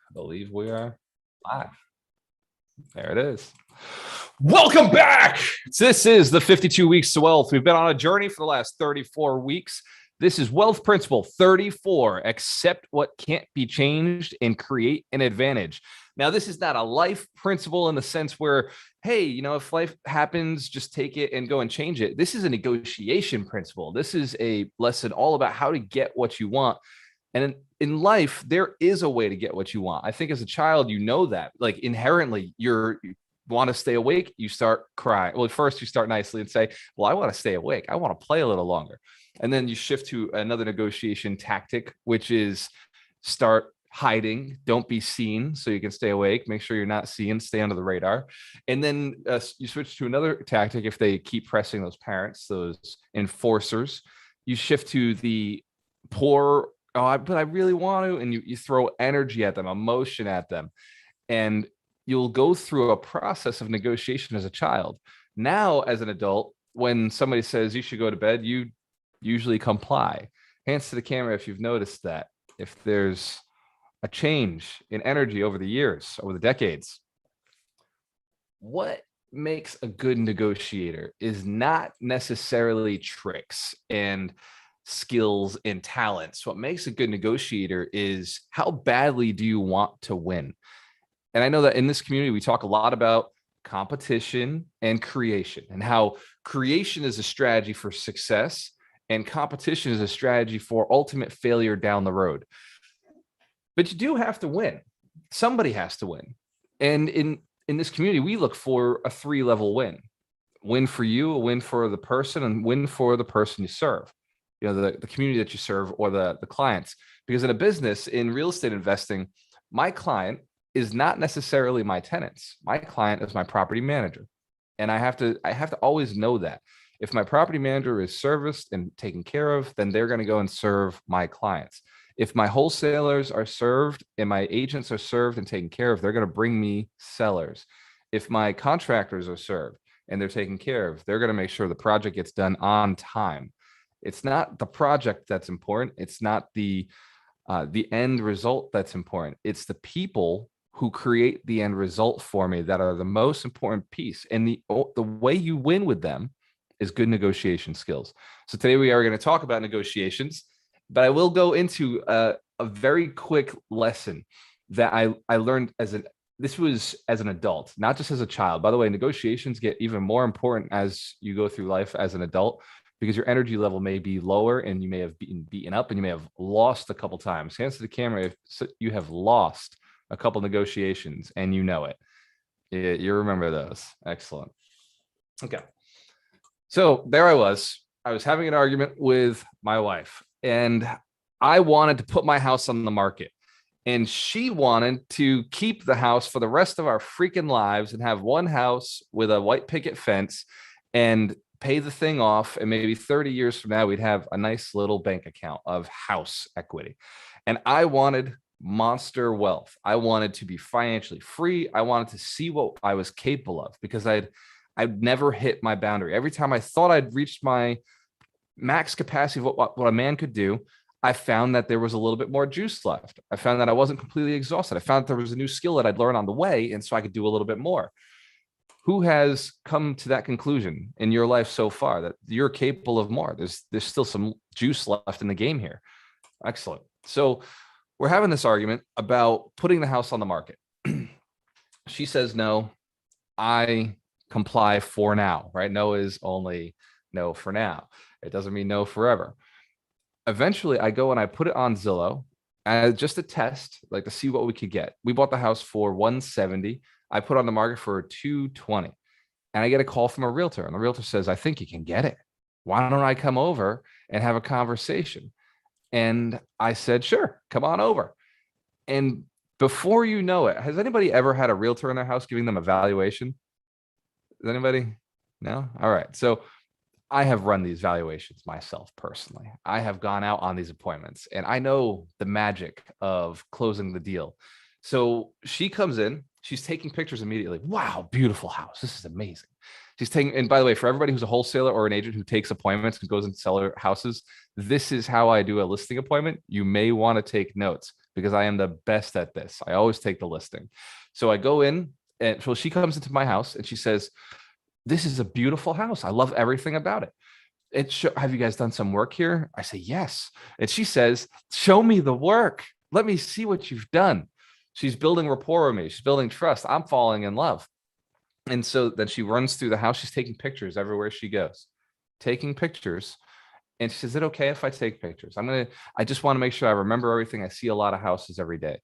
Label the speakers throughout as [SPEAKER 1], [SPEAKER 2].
[SPEAKER 1] I believe we are live. There it is. Welcome back. This is the 52 Weeks to Wealth. We've been on a journey for the last 34 weeks. This is Wealth Principle 34. Accept what can't be changed and create an advantage. Now, this is not a life principle in the sense where, hey, if life happens, just take it and go and change it. This is a negotiation principle. This is a lesson all about how to get what you want. And in life, there is a way to get what you want. I think as a child, that, like, inherently you want to stay awake, you start crying. Well, first you start nicely and say, well, I want to stay awake. I want to play a little longer. And then you shift to another negotiation tactic, which is start hiding, don't be seen so you can stay awake, make sure you're not seen, stay under the radar. And then you switch to another tactic. If they keep pressing those parents, those enforcers, you shift to the poor, but I really want to, and you throw energy at them, emotion at them, and you'll go through a process of negotiation as a child. Now, as an adult, when somebody says you should go to bed, you usually comply. Hands to the camera if you've noticed that. If there's a change in energy over the years, over the decades. What makes a good negotiator is not necessarily tricks and skills and talents. What makes a good negotiator is how badly do you want to win? And I know that in this community, we talk a lot about competition and creation, and how creation is a strategy for success and competition is a strategy for ultimate failure down the road. But you do have to win. Somebody has to win. And in this community, we look for a 3-level win. Win for you, a win for the person, and win for the person you serve. The community that you serve, or the clients. Because in a business, in real estate investing, my client is not necessarily my tenants. My client is my property manager. And I have to always know that. If my property manager is serviced and taken care of, then they're going to go and serve my clients. If my wholesalers are served and my agents are served and taken care of, they're going to bring me sellers. If my contractors are served and they're taken care of, they're going to make sure the project gets done on time. It's not the project that's important. It's not the end result that's important. It's the people who create the end result for me that are the most important piece. And the way you win with them is good negotiation skills. So today we are going to talk about negotiations, but I will go into a very quick lesson that I learned as an adult, not just as a child. By the way, negotiations get even more important as you go through life as an adult, because your energy level may be lower and you may have been beaten up and you may have lost a couple times. Hands to the camera if you have lost a couple negotiations and you know it. You remember those. Excellent. Okay. So there I was having an argument with my wife, and I wanted to put my house on the market, and she wanted to keep the house for the rest of our freaking lives and have one house with a white picket fence and pay the thing off. And maybe 30 years from now, we'd have a nice little bank account of house equity. And I wanted monster wealth. I wanted to be financially free. I wanted to see what I was capable of, because I'd never hit my boundary. Every time I thought I'd reached my max capacity of what a man could do, I found that there was a little bit more juice left. I found that I wasn't completely exhausted. I found that there was a new skill that I'd learned on the way, and so I could do a little bit more. Who has come to that conclusion in your life so far, that you're capable of more? There's still some juice left in the game here. Excellent. So we're having this argument about putting the house on the market. She says no. I comply for now, right? No is only no for now. It doesn't mean no forever. Eventually, I go and I put it on Zillow as just a test, like to see what we could get. We bought the house for $170. I put on the market for $220. And I get a call from a realtor, and the realtor says, I think you can get it. Why don't I come over and have a conversation? And I said, sure, come on over. And before you know it, has anybody ever had a realtor in their house giving them a valuation? Is anybody? No? All right. So I have run these valuations myself personally. I have gone out on these appointments, and I know the magic of closing the deal. So she comes in, she's taking pictures immediately. Wow, beautiful house. This is amazing. She's taking, and by the way, for everybody who's a wholesaler or an agent who takes appointments and goes and seller houses, this is how I do a listing appointment. You may want to take notes. because I am the best at this. I always take the listing. So I go in, and so she comes into my house and she says, this is a beautiful house. I love everything about it. Have you guys done some work here? I say, yes. And she says, show me the work. Let me see what you've done. She's building rapport with me. She's building trust. I'm falling in love. And so then she runs through the house. She's taking pictures everywhere she goes, taking pictures. And she says, is it okay if I take pictures? I just want to make sure I remember everything. I see a lot of houses every day.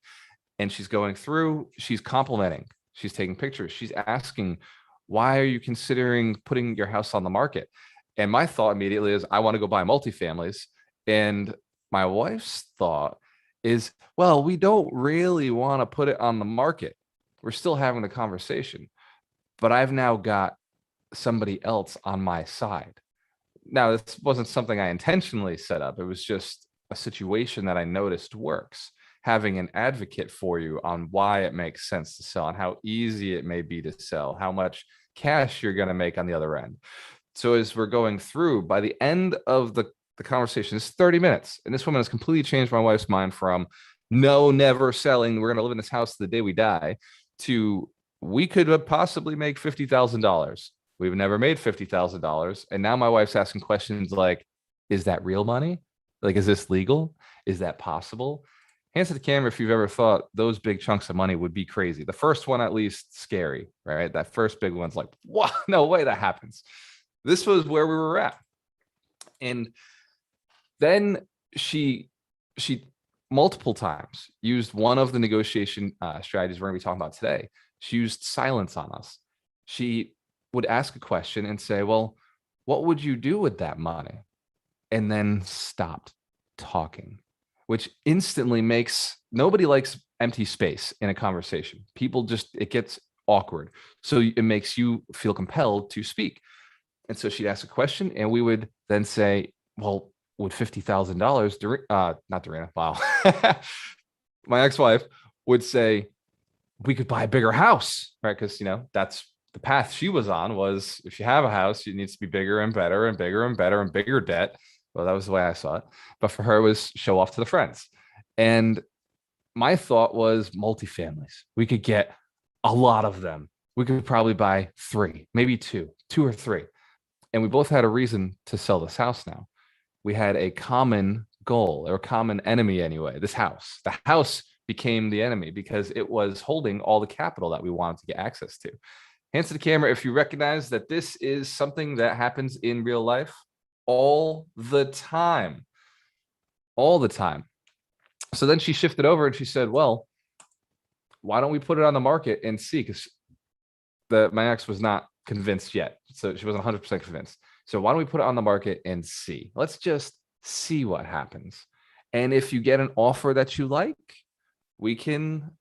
[SPEAKER 1] And she's going through, she's complimenting, she's taking pictures. She's asking, why are you considering putting your house on the market? And my thought immediately is, I want to go buy multifamilies. And my wife's thought is, well, we don't really want to put it on the market. We're still having the conversation, but I've now got somebody else on my side. Now, this wasn't something I intentionally set up. It was just a situation that I noticed works. Having an advocate for you on why it makes sense to sell and how easy it may be to sell, how much cash you're going to make on the other end. So as we're going through, by the end of the conversation, it's 30 minutes. And this woman has completely changed my wife's mind from no, never selling, we're going to live in this house the day we die, to we could possibly make $50,000. We've never made $50,000. And now my wife's asking questions like, is that real money? Like, is this legal? Is that possible? Hands to the camera if you've ever thought those big chunks of money would be crazy. The first one, at least, scary, right? That first big one's like, wow, no way that happens. This was where we were at. And then she multiple times used one of the negotiation strategies we're going to be talking about today. She used silence on us. She would ask a question and say, well, what would you do with that money? And then stopped talking, which instantly makes, nobody likes empty space in a conversation. People just, it gets awkward. So it makes you feel compelled to speak. And so she'd ask a question and we would then say, well, would $50,000, not Dorina, wow. My ex-wife would say, we could buy a bigger house, right? Because, that's the path she was on, was if you have a house, it needs to be bigger and better and bigger and better and bigger debt. Well, that was the way I saw it. But for her, it was show off to the friends. And my thought was multifamilies. We could get a lot of them. We could probably buy 3, maybe 2 or 3. And we both had a reason to sell this house now. We had a common goal, or a common enemy anyway, this house. The house became the enemy because it was holding all the capital that we wanted to get access to. Hands to the camera if you recognize that this is something that happens in real life all the time. All the time. So then she shifted over and she said, well, why don't we put it on the market and see? Because my ex was not convinced yet. So she wasn't 100% convinced. So why don't we put it on the market and see? Let's just see what happens. And if you get an offer that you like, we can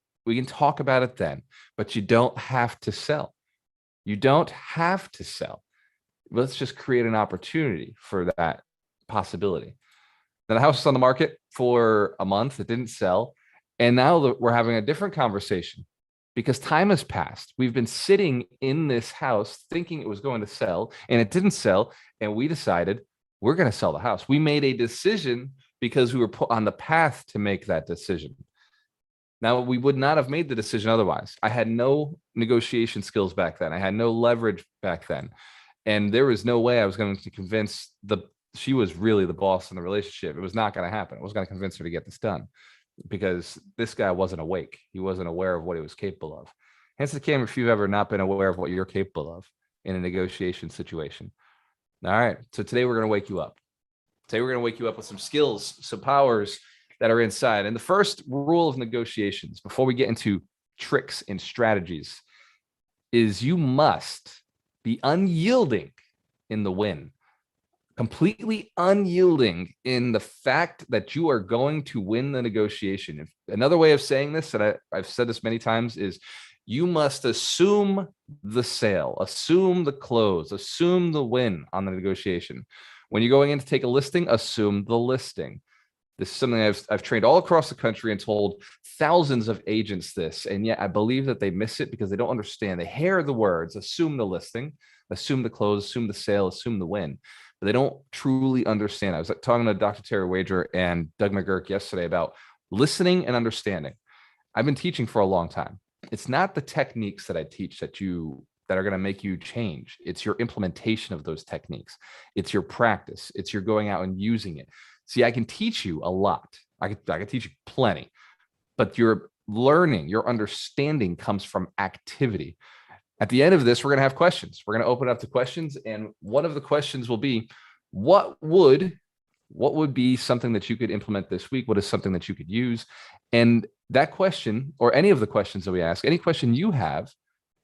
[SPEAKER 1] talk about it then. But you don't have to sell. You don't have to sell. Let's just create an opportunity for that possibility. Now the house is on the market for a month. It didn't sell. And now we're having a different conversation because time has passed. We've been sitting in this house thinking it was going to sell and it didn't sell. And we decided we're going to sell the house. We made a decision because we were put on the path to make that decision. Now, we would not have made the decision otherwise. I had no negotiation skills back then. I had no leverage back then. And there was no way I was going to convince she was really the boss in the relationship. It was not going to happen. I was going to convince her to get this done because this guy wasn't awake. He wasn't aware of what he was capable of. Hence the camera if you've ever not been aware of what you're capable of in a negotiation situation. All right. So today we're going to wake you up. Today we're going to wake you up with some skills, some powers that are inside. And the first rule of negotiations, before we get into tricks and strategies, is you must be unyielding in the win. Completely unyielding in the fact that you are going to win the negotiation. Another way of saying this, and I've said this many times, is you must assume the sale, assume the close, assume the win on the negotiation. When you're going in to take a listing, assume the listing. This is something I've trained all across the country and told thousands of agents this. And yet I believe that they miss it because they don't understand. They hear the words, assume the listing, assume the close, assume the sale, assume the win. But they don't truly understand. I was talking to Dr. Terry Wager and Doug McGurk yesterday about listening and understanding. I've been teaching for a long time. It's not the techniques that I teach that are going to make you change. It's your implementation of those techniques. It's your practice. It's your going out and using it. See, I can teach you a lot. I can teach you plenty, but your learning, your understanding comes from activity. At the end of this, we're going to have questions. We're going to open up to questions. And one of the questions will be, what would be something that you could implement this week? What is something that you could use? And that question, or any of the questions that we ask, any question you have,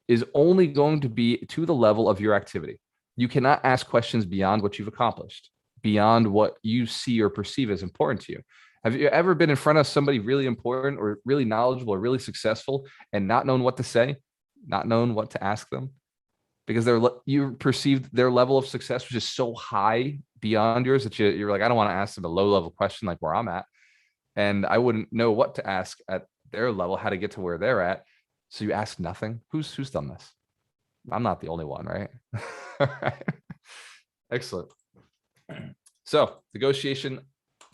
[SPEAKER 1] is only going to be to the level of your activity. You cannot ask questions beyond what you've accomplished, beyond what you see or perceive as important to you. Have you ever been in front of somebody really important or really knowledgeable or really successful and not known what to say, not known what to ask them? Because you perceived their level of success was just so high beyond yours that you're like, I don't want to ask them a low-level question like where I'm at. And I wouldn't know what to ask at their level, how to get to where they're at. So you ask nothing. Who's done this? I'm not the only one, right? All right. Excellent. So negotiation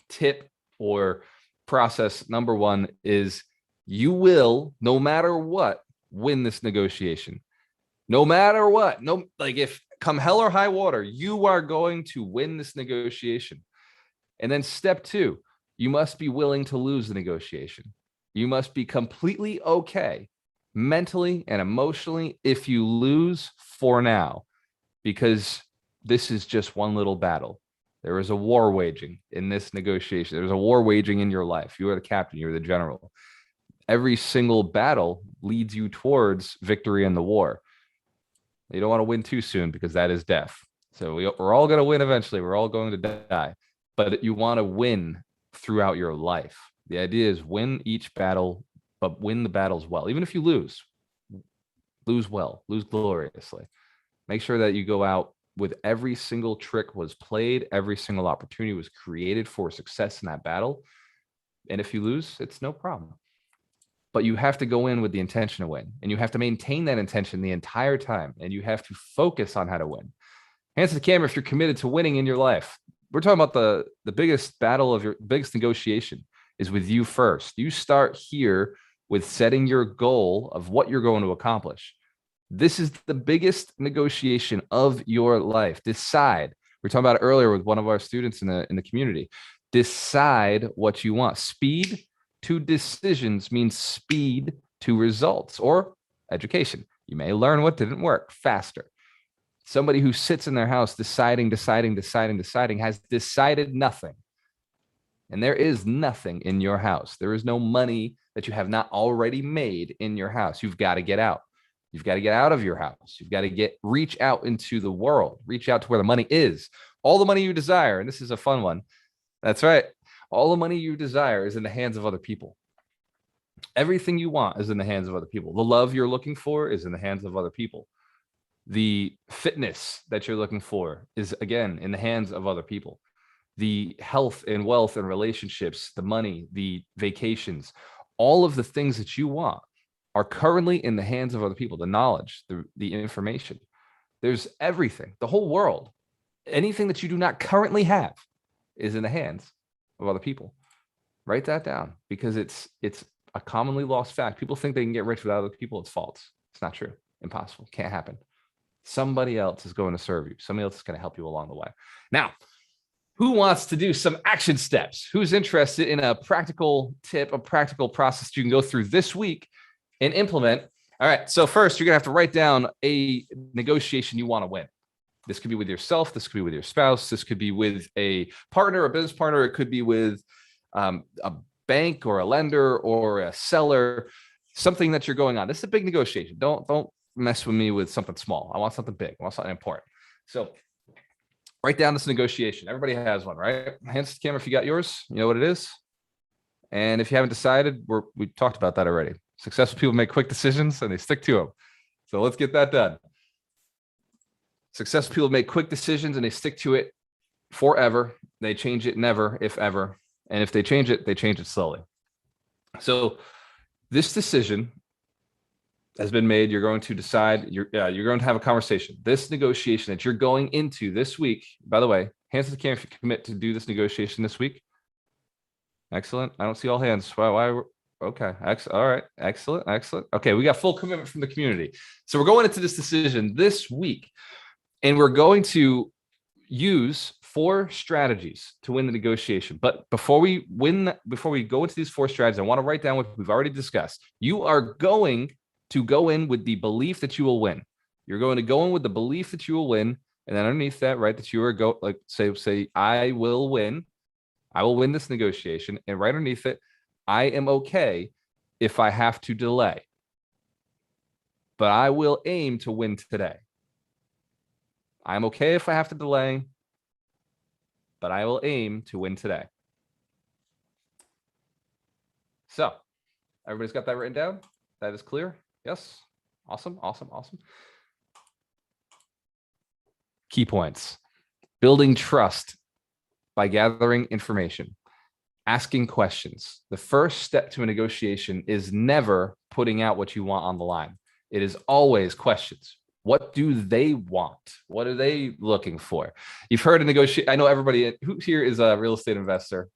[SPEAKER 1] tip or process number one is you will, no matter what, win this negotiation. No matter what. No, like if come hell or high water, you are going to win this negotiation. And then step two, you must be willing to lose the negotiation. You must be completely okay mentally and emotionally if you lose for now, because this is just one little battle. There is a war waging in this negotiation. There's a war waging in your life. You are the captain. You're the general. Every single battle leads you towards victory in the war. You don't want to win too soon because that is death. So we're all going to win eventually. We're all going to die. But you want to win throughout your life. The idea is win each battle, but win the battles well. Even if you lose well, lose gloriously. Make sure that you go out with every single trick was played, every single opportunity was created for success in that battle. And if you lose, it's no problem. But you have to go in with the intention to win, and you have to maintain that intention the entire time, and you have to focus on how to win. Hands to the camera if you're committed to winning in your life. We're talking about the biggest battle of your biggest negotiation is with you first. You start here with setting your goal of what you're going to accomplish. This is the biggest negotiation of your life. Decide. We were talking about it earlier with one of our students in the community. Decide what you want. Speed to decisions means speed to results or education. You may learn what didn't work faster. Somebody who sits in their house deciding has decided nothing. And there is nothing in your house. There is no money that you have not already made in your house. You've got to get out. You've got to get out of your house. You've got to reach out into the world, reach out to where the money is. All the money you desire. And this is a fun one. That's right. All the money you desire is in the hands of other people. Everything you want is in the hands of other people. The love you're looking for is in the hands of other people. The fitness that you're looking for is, again, in the hands of other people. The health and wealth and relationships, the money, the vacations, all of the things that you want are currently in the hands of other people. The knowledge, the information. There's everything, the whole world. Anything that you do not currently have is in the hands of other people. Write that down, because it's a commonly lost fact. People think they can get rich without other people. It's false. It's not true. Impossible. Can't happen. Somebody else is going to serve you. Somebody else is going to help you along the way. Now, who wants to do some action steps? Who's interested in a practical tip, a practical process you can go through this week and implement? All right. So first, you're going to have to write down a negotiation you want to win. This could be with yourself. This could be with your spouse. This could be with a partner, a business partner. It could be with a bank or a lender or a seller, something that you're going on. This is a big negotiation. Don't mess with me with something small. I want something big. I want something important. So write down this negotiation. Everybody has one, right? Hands to the camera if you got yours. You know what it is. And if you haven't decided, we talked about that already. Successful people make quick decisions and they stick to them. So let's get that done. Successful people make quick decisions and they stick to it forever. They change it never, if ever. And if they change it slowly. So this decision has been made. You're going to decide, you're going to have a conversation. This negotiation that you're going into this week, by the way, hands to the camera if you commit to do this negotiation this week. Excellent. I don't see all hands. Why? Okay. All right. Excellent. Excellent. Okay. We got full commitment from the community. So we're going into this decision this week, and we're going to use 4 strategies to win the negotiation. But before we go into these 4 strategies, I want to write down what we've already discussed. You are going to go in with the belief that you will win. You're going to go in with the belief that you will win. And then underneath that, right, that you are say, I will win. I will win this negotiation. And right underneath it, I am okay if I have to delay, but I will aim to win today. I'm okay if I have to delay, but I will aim to win today. So everybody's got that written down? That is clear? Yes. Awesome. Awesome. Awesome. Key points: building trust by gathering information, asking questions. The first step to a negotiation is never putting out what you want on the line. It is always questions. What do they want? What are they looking for? You've heard a negotiate. I know everybody who here is a real estate investor.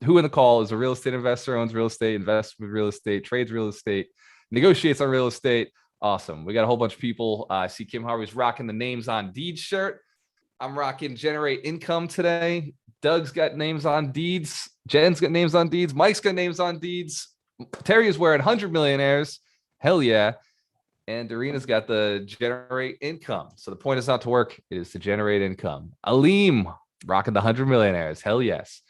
[SPEAKER 1] Who in the call is a real estate investor, owns real estate, invests with real estate, trades real estate, negotiates on real estate? Awesome. We got a whole bunch of people. I see Kim Harvey's rocking the names on deeds shirt. I'm rocking generate income today. Doug's got names on deeds. Jen's got names on deeds. Mike's got names on deeds. Terry is wearing 100 millionaires. Hell yeah. And Doreena's got the generate income. So the point is not to work. It is to generate income. Aleem rocking the 100 millionaires. Hell yes.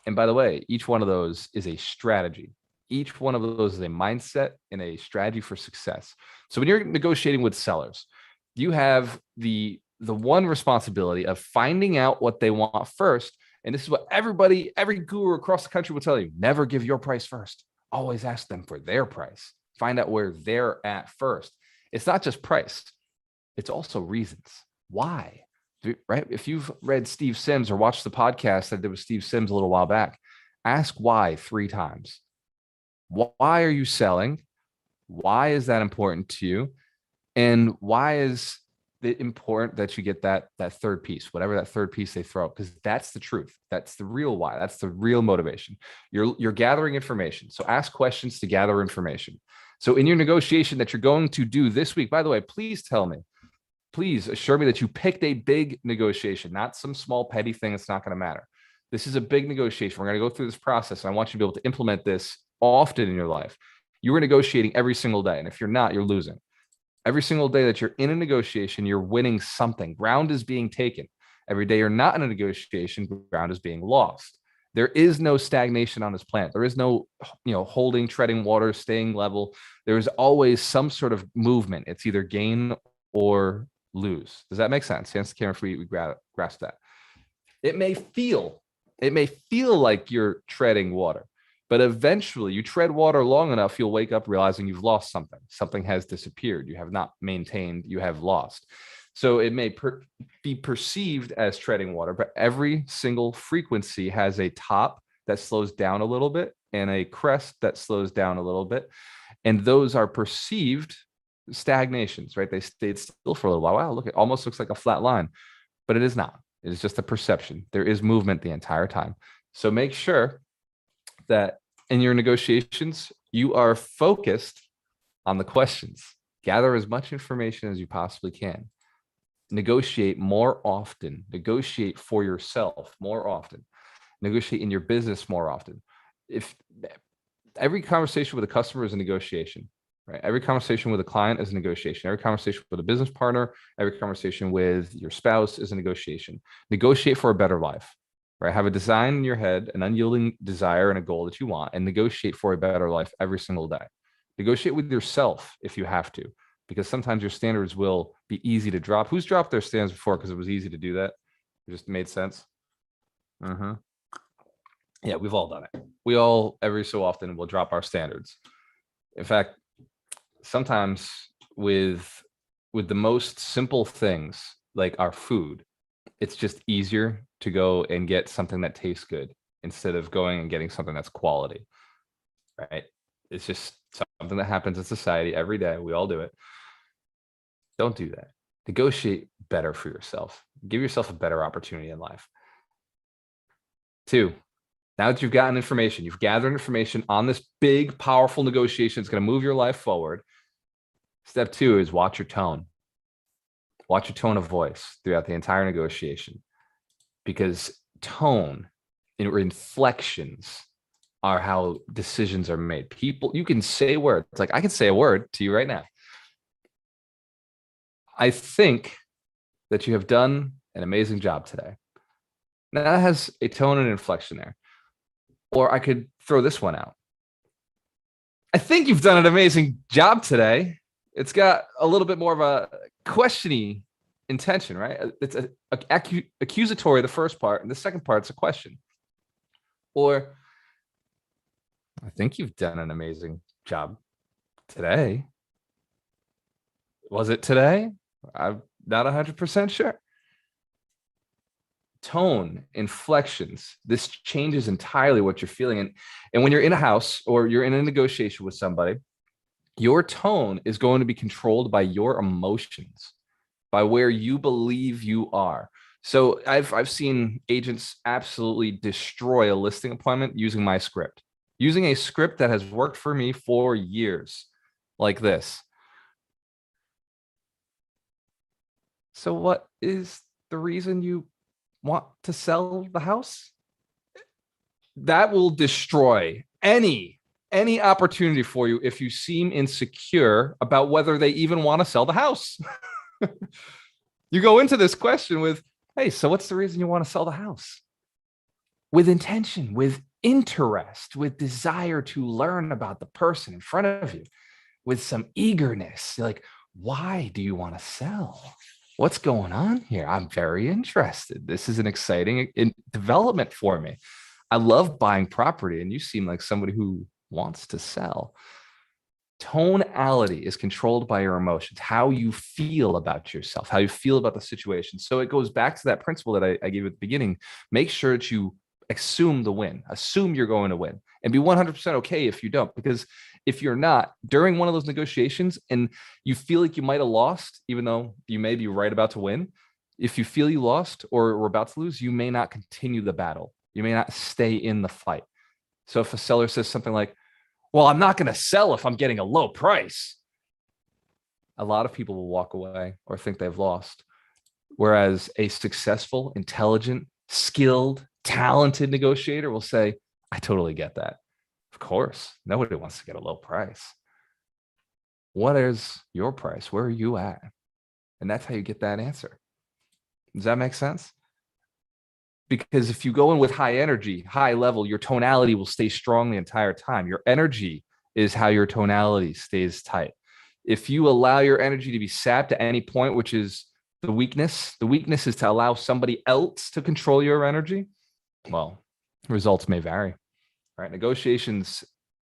[SPEAKER 1] And by the way, each one of those is a strategy. Each one of those is a mindset and a strategy for success. So when you're negotiating with sellers, you have the one responsibility of finding out what they want first. And this is what every guru across the country will tell you: never give your price first. Always ask them for their price. Find out where they're at first. It's not just price. It's also reasons. Why? Right? If you've read Steve Sims or watched the podcast that did with Steve Sims a little while back, ask why 3 times. Why are you selling? Why is that important to you? And why is it important that you get that third piece, whatever that third piece they throw? Because that's the truth. That's the real why. That's the real motivation. You're gathering information. So ask questions to gather information. So in your negotiation that you're going to do this week, by the way, please assure me that you picked a big negotiation, not some small petty thing that's not going to matter. This is a big negotiation. We're going to go through this process. I want you to be able to implement this often in your life. You are negotiating every single day. And if you're not, you're losing. Every single day that you're in a negotiation, you're winning something. Ground is being taken. Every day you're not in a negotiation, ground is being lost. There is no stagnation on this planet. There is no, holding, treading water, staying level. There is always some sort of movement. It's either gain or lose. Does that make sense? Hands to the camera if we grasp that. It may feel like you're treading water, but eventually you tread water long enough, you'll wake up realizing you've lost something. Something has disappeared. You have not maintained, you have lost. So it may be perceived as treading water, but every single frequency has a top that slows down a little bit and a crest that slows down a little bit. And those are perceived stagnations, right? They stayed still for a little while. Wow, look, it almost looks like a flat line, but it is not. It is just a perception. There is movement the entire time. So make sure that in your negotiations, you are focused on the questions. Gather as much information as you possibly can. Negotiate more often. Negotiate for yourself more often. Negotiate in your business more often. If every conversation with a customer is a negotiation, right? Every conversation with a client is a negotiation. Every conversation with a business partner, every conversation with your spouse is a negotiation. Negotiate for a better life, right? Have a design in your head, an unyielding desire and a goal that you want, and negotiate for a better life every single day. Negotiate with yourself if you have to, because sometimes your standards will be easy to drop. Who's dropped their standards before because it was easy to do that? It just made sense. Yeah, we've all done it. We all, every so often, will drop our standards. In fact, sometimes with the most simple things like our food, it's just easier to go and get something that tastes good instead of going and getting something that's quality, right? It's just something that happens in society every day. We all do it. Don't do that. Negotiate better for yourself. Give yourself a better opportunity in life. 2, Now that you've gotten information, you've gathered information on this big, powerful negotiation, it's going to move your life forward. Step two is watch your tone. Watch your tone of voice throughout the entire negotiation, because tone or inflections are how decisions are made. People, you can say words. Like I can say a word to you right now. I think that you have done an amazing job today. Now that has a tone and inflection there. Or I could throw this one out. I think you've done an amazing job today. It's got a little bit more of a questiony intention, right? It's accusatory, the first part, and the second part's a question. Or I think you've done an amazing job today. Was it today? I'm not 100% sure. Tone, inflections, this changes entirely what you're feeling. And when you're in a house or you're in a negotiation with somebody, your tone is going to be controlled by your emotions, by where you believe you are. So I've seen agents absolutely destroy a listing appointment using my script, using a script that has worked for me for years, like this. So what is the reason you want to sell the house? That will destroy any opportunity for you if you seem insecure about whether they even want to sell the house. You go into this question with, hey, so what's the reason you want to sell the house? With intention, with interest, with desire to learn about the person in front of you, with some eagerness. Like, why do you want to sell? What's going on here? I'm very interested. This is an exciting development for me. I love buying property, and you seem like somebody who wants to sell. Tonality is controlled by your emotions, how you feel about yourself, how you feel about the situation. So it goes back to that principle that I gave at the beginning. Make sure that you assume the win, assume you're going to win, and be 100% okay if you don't. Because if you're not during one of those negotiations and you feel like you might have lost, even though you may be right about to win, if you feel you lost or were about to lose, you may not continue the battle. You may not stay in the fight. So if a seller says something like, well, I'm not going to sell if I'm getting a low price, a lot of people will walk away or think they've lost. Whereas a successful, intelligent, skilled, talented negotiator will say, I totally get that. Of course, nobody wants to get a low price. What is your price? Where are you at? And that's how you get that answer. Does that make sense? Because if you go in with high energy, high level, your tonality will stay strong the entire time. Your energy is how your tonality stays tight. If you allow your energy to be sapped at any point, which is the weakness is to allow somebody else to control your energy, well, results may vary, right? Negotiations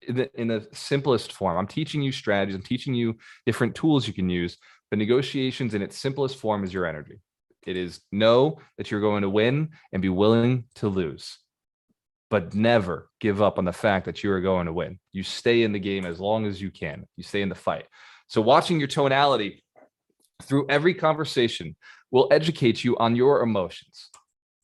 [SPEAKER 1] in the simplest form. I'm teaching you strategies. I'm teaching you different tools you can use. But negotiations in its simplest form is your energy. It is know that you're going to win and be willing to lose, but never give up on the fact that you are going to win. You stay in the game as long as you can. You stay in the fight. So watching your tonality through every conversation will educate you on your emotions.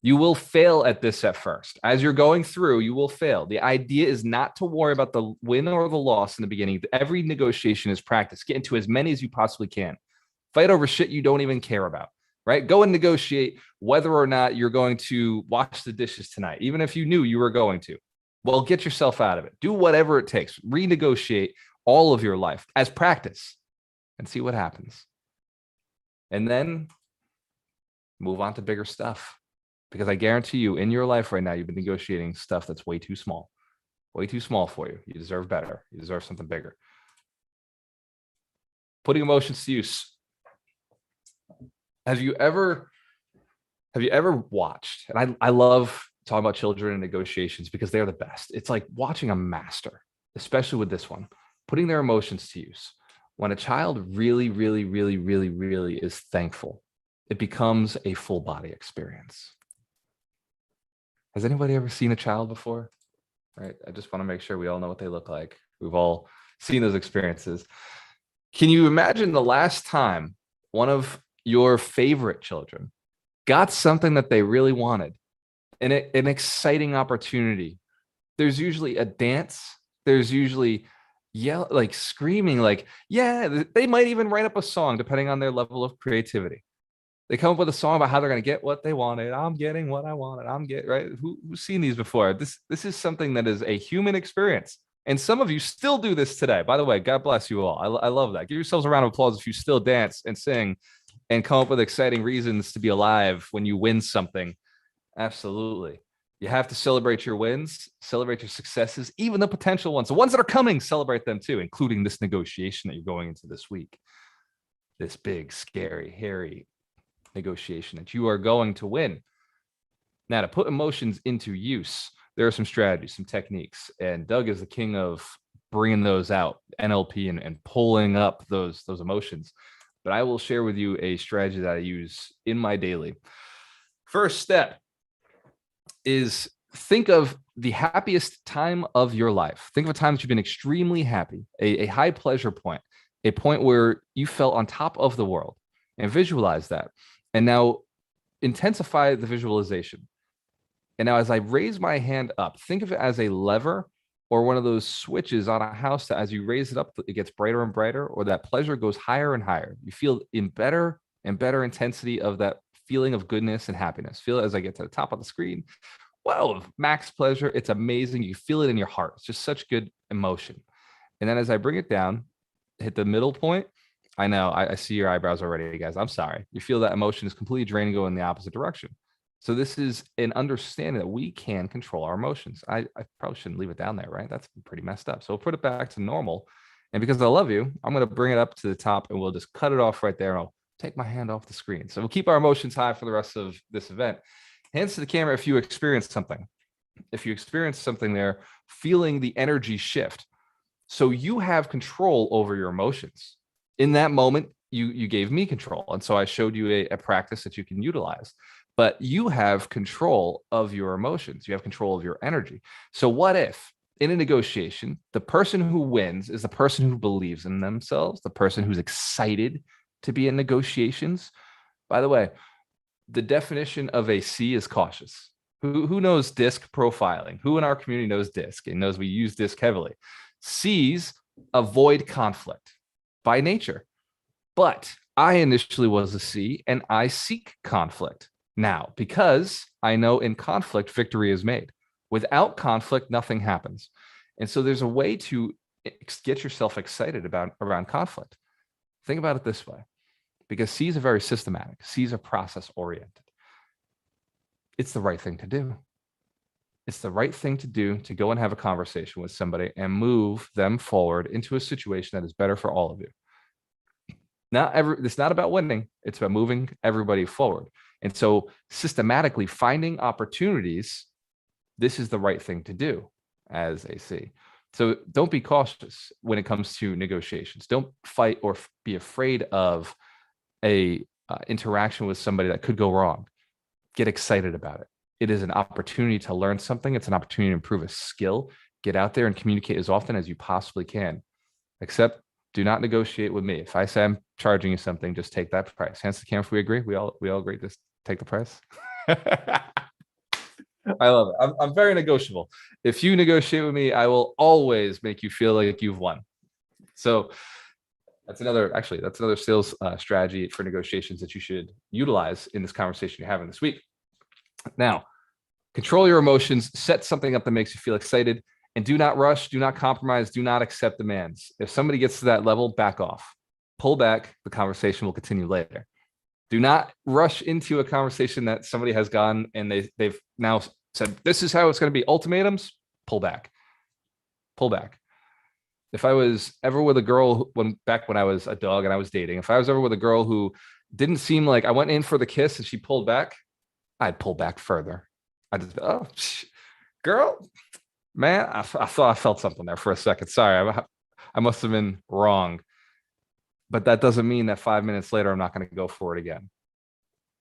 [SPEAKER 1] You will fail at this at first. As you're going through, you will fail. The idea is not to worry about the win or the loss in the beginning. Every negotiation is practice. Get into as many as you possibly can. Fight over shit you don't even care about. Right? Go and negotiate whether or not you're going to wash the dishes tonight, even if you knew you were going to. Well, get yourself out of it. Do whatever it takes. Renegotiate all of your life as practice and see what happens. And then move on to bigger stuff. Because I guarantee you in your life right now, you've been negotiating stuff that's way too small for you. You deserve better. You deserve something bigger. Putting emotions to use. Have you ever watched, and I love talking about children and negotiations because they're the best. It's like watching a master, especially with this one, putting their emotions to use. When a child really, really, really, really, really is thankful, it becomes a full body experience. Has anybody ever seen a child before? Right? I just want to make sure we all know what they look like. We've all seen those experiences. Can you imagine the last time one of your favorite children got something that they really wanted, an exciting opportunity, there's usually a dance. There's usually yell, like screaming, like, yeah, they might even write up a song depending on their level of creativity. They come up with a song about how they're going to get what they wanted. I'm getting what I wanted. I'm getting right. Who's seen these before? This is something that is a human experience. And some of you still do this today. By the way, God bless you all. I love that. Give yourselves a round of applause if you still dance and sing and come up with exciting reasons to be alive when you win something. Absolutely. You have to celebrate your wins, celebrate your successes, even the potential ones. The ones that are coming, celebrate them too, including this negotiation that you're going into this week. This big, scary, hairy negotiation that you are going to win. Now, to put emotions into use, there are some strategies, some techniques, and Doug is the king of bringing those out, NLP, and pulling up those emotions. But I will share with you a strategy that I use in my daily. First step is think of the happiest time of your life. Think of a time that you've been extremely happy, a high pleasure point, a point where you felt on top of the world, and visualize that. And now intensify the visualization. And now as I raise my hand up, think of it as a lever or one of those switches on a house that as you raise it up, it gets brighter and brighter, or that pleasure goes higher and higher. You feel in better and better intensity of that feeling of goodness and happiness. Feel it as I get to the top of the screen. Wow, max pleasure. It's amazing. You feel it in your heart. It's just such good emotion. And then as I bring it down, hit the middle point. I know, I see your eyebrows already, guys. I'm sorry. You feel that emotion is completely draining, go in the opposite direction. So this is an understanding that we can control our emotions. I probably shouldn't leave it down there, right? That's pretty messed up. So we'll put it back to normal. And because I love you, I'm going to bring it up to the top and we'll just cut it off right there. And I'll take my hand off the screen. So we'll keep our emotions high for the rest of this event. Hands to the camera if you experience something. If you experience something there, feeling the energy shift. So you have control over your emotions. In that moment, you gave me control. And so I showed you a practice that you can utilize. But you have control of your emotions. You have control of your energy. So what if in a negotiation, the person who wins is the person who believes in themselves, the person who's excited to be in negotiations? By the way, the definition of a C is cautious. Who knows DISC profiling? Who in our community knows DISC and knows we use DISC heavily? C's avoid conflict by nature. But I initially was a C and I seek conflict now because I know in conflict, victory is made. Without conflict, nothing happens. And so there's a way to get yourself excited around conflict. Think about it this way, because C's are very systematic. C's are process oriented. It's the right thing to do. It's the right thing to do to go and have a conversation with somebody and move them forward into a situation that is better for all of you. It's not about winning. It's about moving everybody forward. And so systematically finding opportunities, this is the right thing to do as a C. So don't be cautious when it comes to negotiations. Don't fight or be afraid of a interaction with somebody that could go wrong. Get excited about it. It is an opportunity to learn something. It's an opportunity to improve a skill. Get out there and communicate as often as you possibly can. Except do not negotiate with me. If I say I'm charging you something, just take that price. Hands to the camera if we agree. We all agree to take the price. I love it. I'm very negotiable. If you negotiate with me, I will always make you feel like you've won. So that's another sales strategy for negotiations that you should utilize in this conversation you're having this week. Now, control your emotions, set something up that makes you feel excited, and do not rush, do not compromise, do not accept demands. If somebody gets to that level, back off. Pull back. The conversation will continue later. Do not rush into a conversation that somebody has gone and they've now said, this is how it's going to be. Ultimatums, pull back. Pull back. If I was ever with a girl back when I was a dog and I was dating, if I was ever with a girl who didn't seem like I went in for the kiss and she pulled back, I'd pull back further. I just, girl, man, I thought I felt something there for a second. Sorry, I must have been wrong. But that doesn't mean that 5 minutes later, I'm not going to go for it again.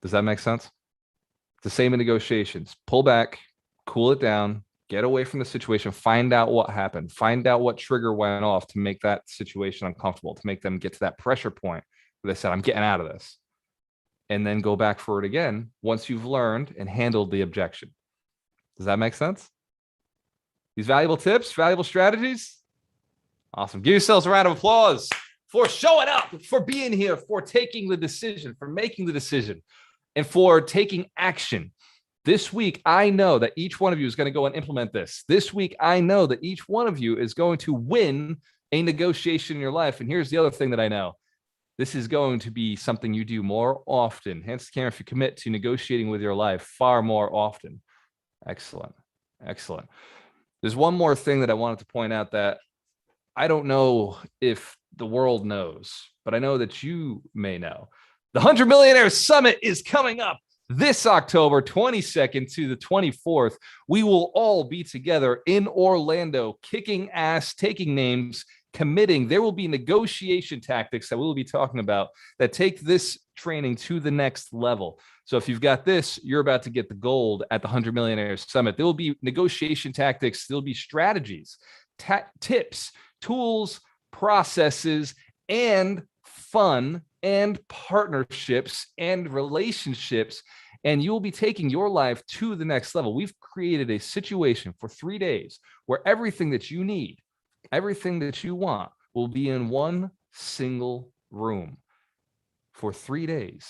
[SPEAKER 1] Does that make sense? It's the same in negotiations. Pull back, cool it down, get away from the situation, find out what happened, find out what trigger went off to make that situation uncomfortable, to make them get to that pressure point where they said, I'm getting out of this. And then go back for it again once you've learned and handled the objection. Does that make sense? These valuable tips, valuable strategies. Awesome. Give yourselves a round of applause for showing up, for being here, for taking the decision, for making the decision, and for taking action. This week, I know that each one of you is going to go and implement this. This week, I know that each one of you is going to win a negotiation in your life. And here's the other thing that I know. This is going to be something you do more often. Hence the camera, if you commit to negotiating with your life far more often. Excellent. Excellent. There's one more thing that I wanted to point out that I don't know if the world knows, but I know that you may know. The 100 Millionaire Summit is coming up this October 22nd to the 24th. We will all be together in Orlando, kicking ass, taking names, committing. There will be negotiation tactics that we will be talking about that take this training to the next level. So if you've got this, you're about to get the gold at the 100 Millionaire Summit. There will be negotiation tactics. There'll be strategies, tips, tools, processes, and fun and partnerships and relationships. And you'll be taking your life to the next level. We've created a situation for 3 days where everything that you need, everything that you want will be in one single room for 3 days.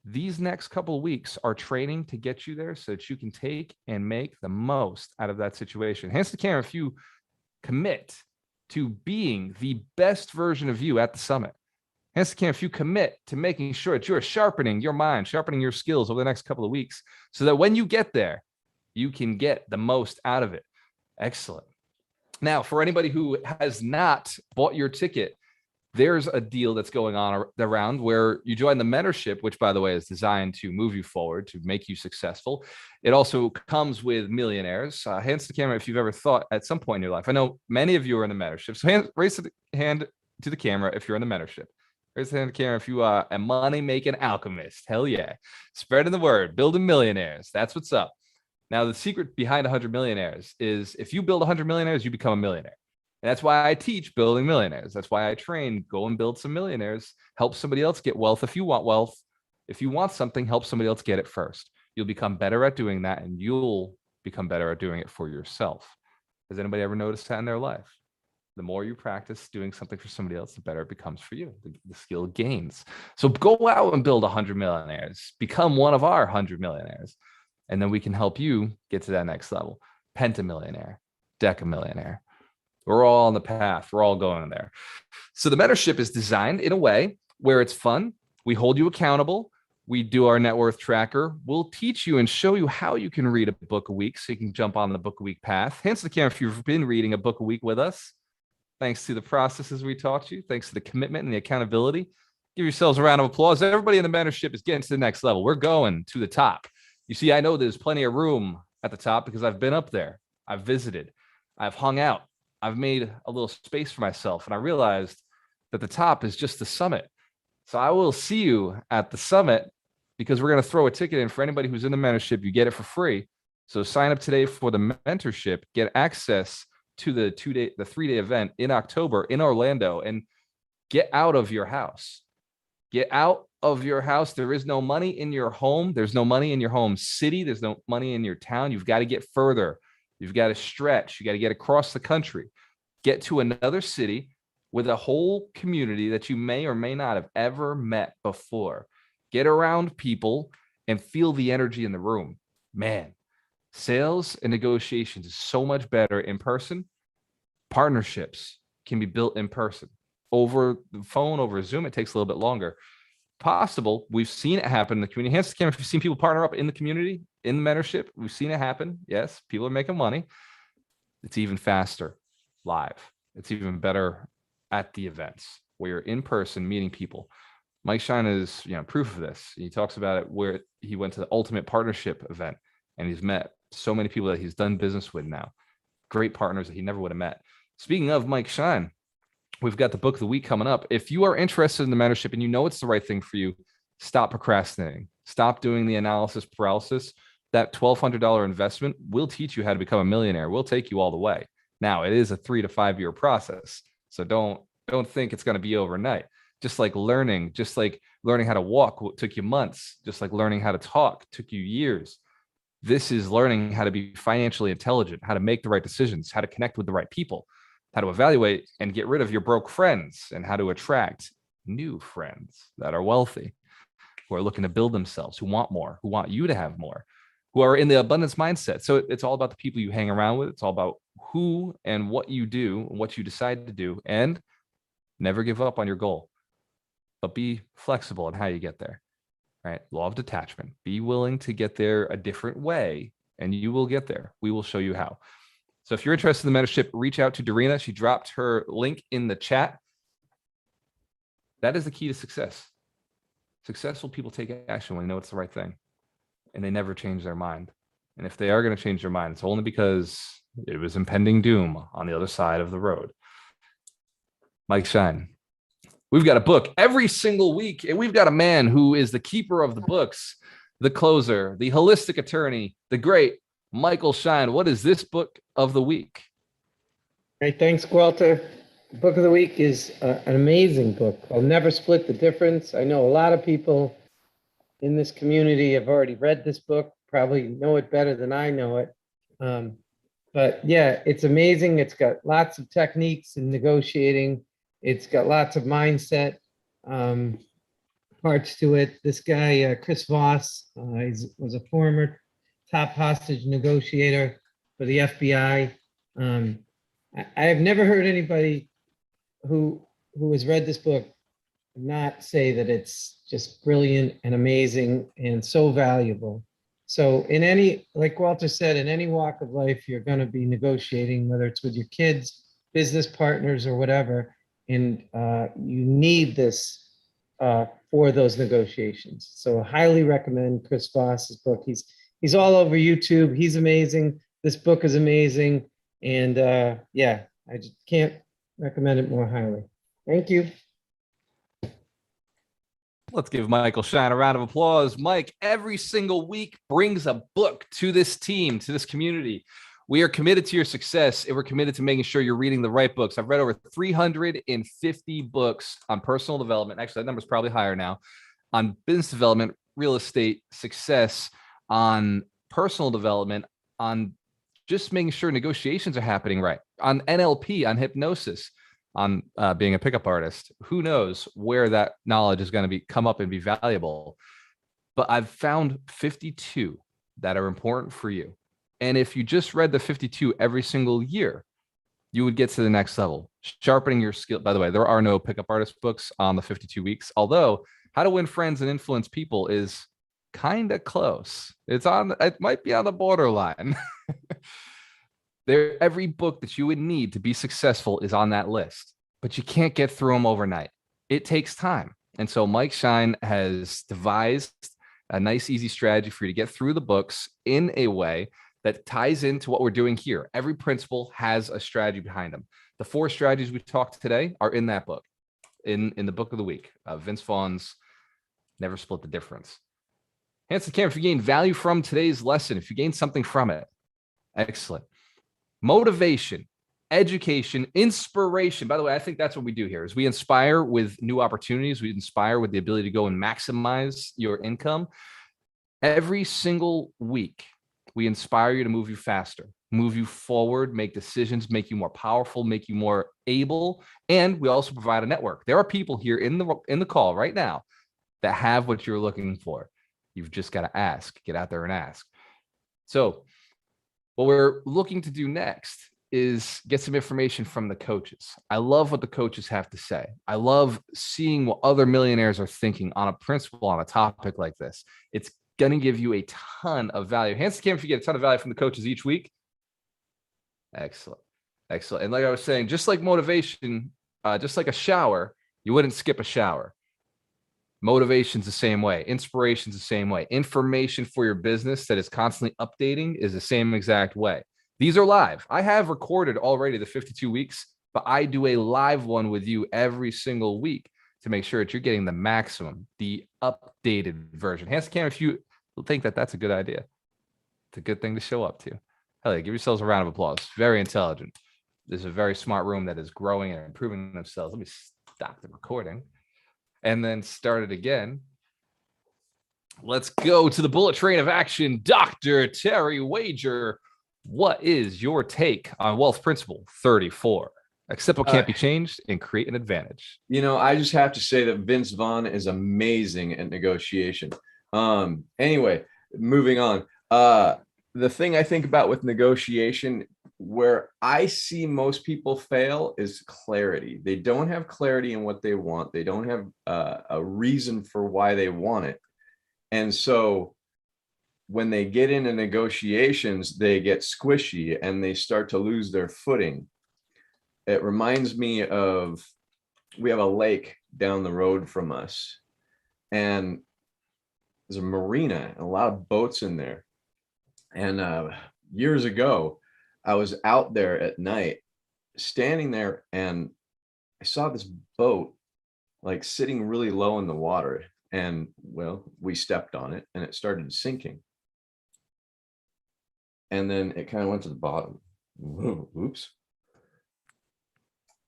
[SPEAKER 1] These next couple of weeks are training to get you there so that you can take and make the most out of that situation. Hence the camera, if you commit to being the best version of you at the summit. Hence the camera, if you commit to making sure that you're sharpening your mind, sharpening your skills over the next couple of weeks so that when you get there, you can get the most out of it. Excellent. Now, for anybody who has not bought your ticket, there's a deal that's going on around where you join the mentorship, which, by the way, is designed to move you forward, to make you successful. It also comes with millionaires. Hands to the camera if you've ever thought at some point in your life. I know many of you are in the mentorship. So raise the hand to the camera if you're in the mentorship. Raise the hand to the camera if you are a money-making alchemist. Hell yeah. Spreading the word, building millionaires. That's what's up. Now, the secret behind 100 millionaires is if you build 100 millionaires, you become a millionaire. And that's why I teach building millionaires. That's why I train, go and build some millionaires, help somebody else get wealth. If you want wealth, if you want something, help somebody else get it first. You'll become better at doing that, and you'll become better at doing it for yourself. Has anybody ever noticed that in their life? The more you practice doing something for somebody else, the better it becomes for you. The skill gains. So go out and build 100 millionaires. Become one of our 100 millionaires. And then we can help you get to that next level. Pentamillionaire, decamillionaire. We're all on the path. We're all going there. So the mentorship is designed in a way where it's fun. We hold you accountable. We do our net worth tracker. We'll teach you and show you how you can read a book a week so you can jump on the book a week path. Hence the camera if you've been reading a book a week with us. Thanks to the processes we taught you. Thanks to the commitment and the accountability. Give yourselves a round of applause. Everybody in the mentorship is getting to the next level. We're going to the top. You see, I know there's plenty of room at the top because I've been up there. I've visited. I've hung out. I've made a little space for myself. And I realized that the top is just the summit. So I will see you at the summit because we're going to throw a ticket in for anybody who's in the mentorship. You get it for free. So sign up today for the mentorship, get access to the 3-day event in October in Orlando, and get out of your house. Get out of your house. There is no money in your home. There's no money in your home city. There's no money in your town. You've got to get further. You've got to stretch. You got to get across the country, get to another city with a whole community that you may or may not have ever met before. Get around people and feel the energy in the room. Man, sales and negotiations is so much better in person. Partnerships can be built in person. Over the phone, over Zoom, it takes a little bit longer. Possible. We've seen it happen in the community. Hence the camera, if you've seen people partner up in the community, in the mentorship, we've seen it happen. Yes, people are making money. It's even faster live. It's even better at the events where you're in person meeting people. Mike Shine is, proof of this. He talks about it where he went to the ultimate partnership event and he's met so many people that he's done business with now. Great partners that he never would have met. Speaking of Mike Shine, we've got the book of the week coming up. If you are interested in the mentorship and you know it's the right thing for you, stop procrastinating. Stop doing the analysis paralysis. That $1,200 investment will teach you how to become a millionaire. We'll take you all the way. Now, it is a 3 to 5 year process. So don't think it's going to be overnight. Just like learning how to walk took you months, just like learning how to talk took you years. This is learning how to be financially intelligent, how to make the right decisions, how to connect with the right people, how to evaluate and get rid of your broke friends, and how to attract new friends that are wealthy, who are looking to build themselves, who want more, who want you to have more, who are in the abundance mindset. So it's all about the people you hang around with. It's all about who and what you do, what you decide to do, and never give up on your goal, but be flexible in how you get there, right? Law of detachment. Be willing to get there a different way, and you will get there. We will show you how. So if you're interested in the mentorship, reach out to Dorina. She dropped her link in the chat. That is the key to success. Successful people take action when they know it's the right thing, and they never change their mind. And if they are going to change their mind, it's only because it was impending doom on the other side of the road. Mike Shine. We've got a book every single week, and we've got a man who is the keeper of the books, the closer, the holistic attorney, the great Michael Shine. What is this book of the week?
[SPEAKER 2] Hey, thanks, Walter. The book of the week is an amazing book. I'll never split the difference. I know a lot of people in this community have already read this book, probably know it better than I know it. But yeah, it's amazing. It's got lots of techniques in negotiating. It's got lots of mindset parts to it. This guy, Chris Voss, was a former top hostage negotiator for the FBI. I have never heard anybody who has read this book not say that it's just brilliant and amazing and so valuable. So in any, like Walter said, in any walk of life, you're going to be negotiating, whether it's with your kids, business partners, or whatever. And you need this for those negotiations. So I highly recommend Chris Voss's book. He's all over YouTube. He's amazing. This book is amazing. And yeah, I just can't recommend it more highly. Thank you.
[SPEAKER 1] Let's give Michael Shine a round of applause. Mike, every single week brings a book to this team, to this community. We are committed to your success, and we're committed to making sure you're reading the right books. I've read over 350 books on personal development. Actually, that number's probably higher now. On business development, real estate, success, on personal development, on just making sure negotiations are happening right, on NLP, on hypnosis, on being a pickup artist. Who knows where that knowledge is going to come up and be valuable. But I've found 52 that are important for you. And if you just read the 52 every single year, you would get to the next level, sharpening your skill. By the way, there are no pickup artist books on the 52 weeks, although How to Win Friends and Influence People is kind of close. It might be on the borderline. Every book that you would need to be successful is on that list, but you can't get through them overnight. It takes time. And so Mike Shine has devised a nice, easy strategy for you to get through the books in a way that ties into what we're doing here. Every principle has a strategy behind them. The 4 strategies we talked today are in that book, in the book of the week, Vince Vaughn's Never Split the Difference. Hanson Cameron, if you gain value from today's lesson, if you gain something from it, excellent. Motivation, education, inspiration. By the way, I think that's what we do here is we inspire with new opportunities. We inspire with the ability to go and maximize your income. Every single week, we inspire you to move you faster, move you forward, make decisions, make you more powerful, make you more able. And we also provide a network. There are people here in the call right now that have what you're looking for. You've just got to ask, get out there and ask. So what we're looking to do next is get some information from the coaches. I love what the coaches have to say. I love seeing what other millionaires are thinking on a principle, on a topic like this. It's going to give you a ton of value. Hanson Cameron, if you get a ton of value from the coaches each week. Excellent. Excellent. And like I was saying, just like motivation, just like a shower, you wouldn't skip a shower. Motivation's the same way. Inspiration's the same way. Information for your business that is constantly updating is the same exact way. These are live. I have recorded already the 52 weeks, but I do a live one with you every single week to make sure that you're getting the maximum, the updated version. Hanson Cameron, if you think that that's a good idea, it's a good thing to show up to. Hell yeah, give yourselves a round of applause. Very intelligent. This is a very smart room that is growing and improving themselves. Let me stop the recording and then start it again. Let's go to the bullet train of action. Dr. Terry Wager, what is your take on wealth principle 34? Accept what can't be changed and create an advantage.
[SPEAKER 3] I just have to say that Vince Vaughn is amazing at negotiation. Anyway, moving on. The thing I think about with negotiation, where I see most people fail, is clarity. They don't have clarity in what they want. They don't have a reason for why they want it. And so when they get into negotiations, they get squishy and they start to lose their footing. It reminds me of, we have a lake down the road from us, and there's a marina and a lot of boats in there. And years ago, I was out there at night, standing there, and I saw this boat like sitting really low in the water. And well, we stepped on it and it started sinking. And then it kind of went to the bottom. Whoa, oops.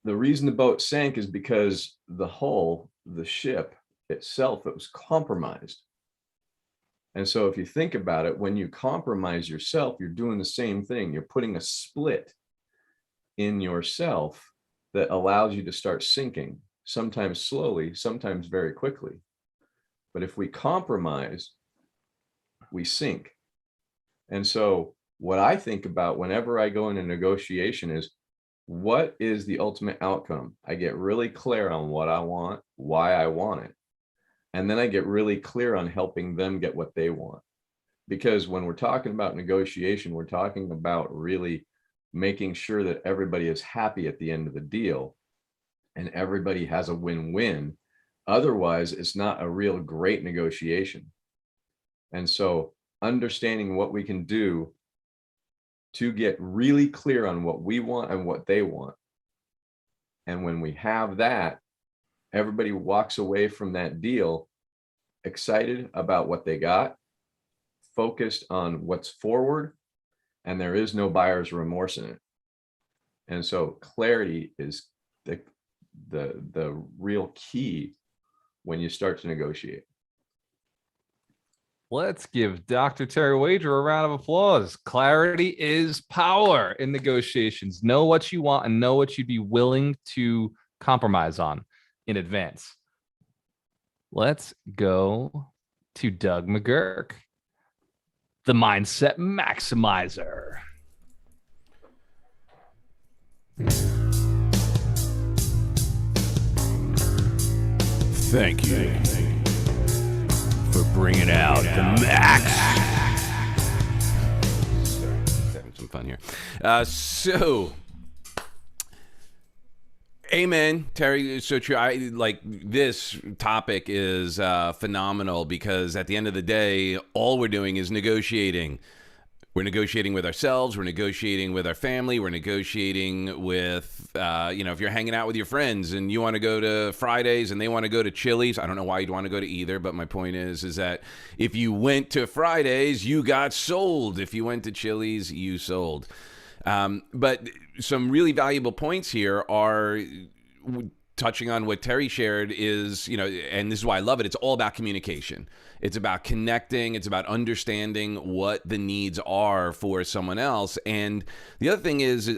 [SPEAKER 3] The reason the boat sank is because the hull, the ship itself, it was compromised. And so if you think about it, when you compromise yourself, you're doing the same thing. You're putting a split in yourself that allows you to start sinking, sometimes slowly, sometimes very quickly. But if we compromise, we sink. And so what I think about whenever I go into negotiation is, what is the ultimate outcome? I get really clear on what I want, why I want it. And then I get really clear on helping them get what they want. Because when we're talking about negotiation, we're talking about really making sure that everybody is happy at the end of the deal and everybody has a win-win. Otherwise, it's not a real great negotiation. And so understanding what we can do to get really clear on what we want and what they want. And when we have that, everybody walks away from that deal excited about what they got, focused on what's forward, and there is no buyer's remorse in it. And so clarity is the real key when you start to negotiate.
[SPEAKER 1] Let's give Dr. Terry Wager a round of applause. Clarity is power in negotiations. Know what you want and know what you'd be willing to compromise on in advance. Let's go to Doug McGurk, the mindset maximizer.
[SPEAKER 4] Thank you for bringing out the max. Having some fun here. Amen, Terry. So true. I like this topic is phenomenal because at the end of the day, all we're doing is negotiating. We're negotiating with ourselves. We're negotiating with our family. We're negotiating with, if you're hanging out with your friends and you want to go to Fridays and they want to go to Chili's. I don't know why you'd want to go to either, but my point is that if you went to Fridays, you got sold. If you went to Chili's, you sold. But some really valuable points here are touching on what Terry shared is, and this is why I love it. It's all about communication. It's about connecting. It's about understanding what the needs are for someone else. And the other thing is, as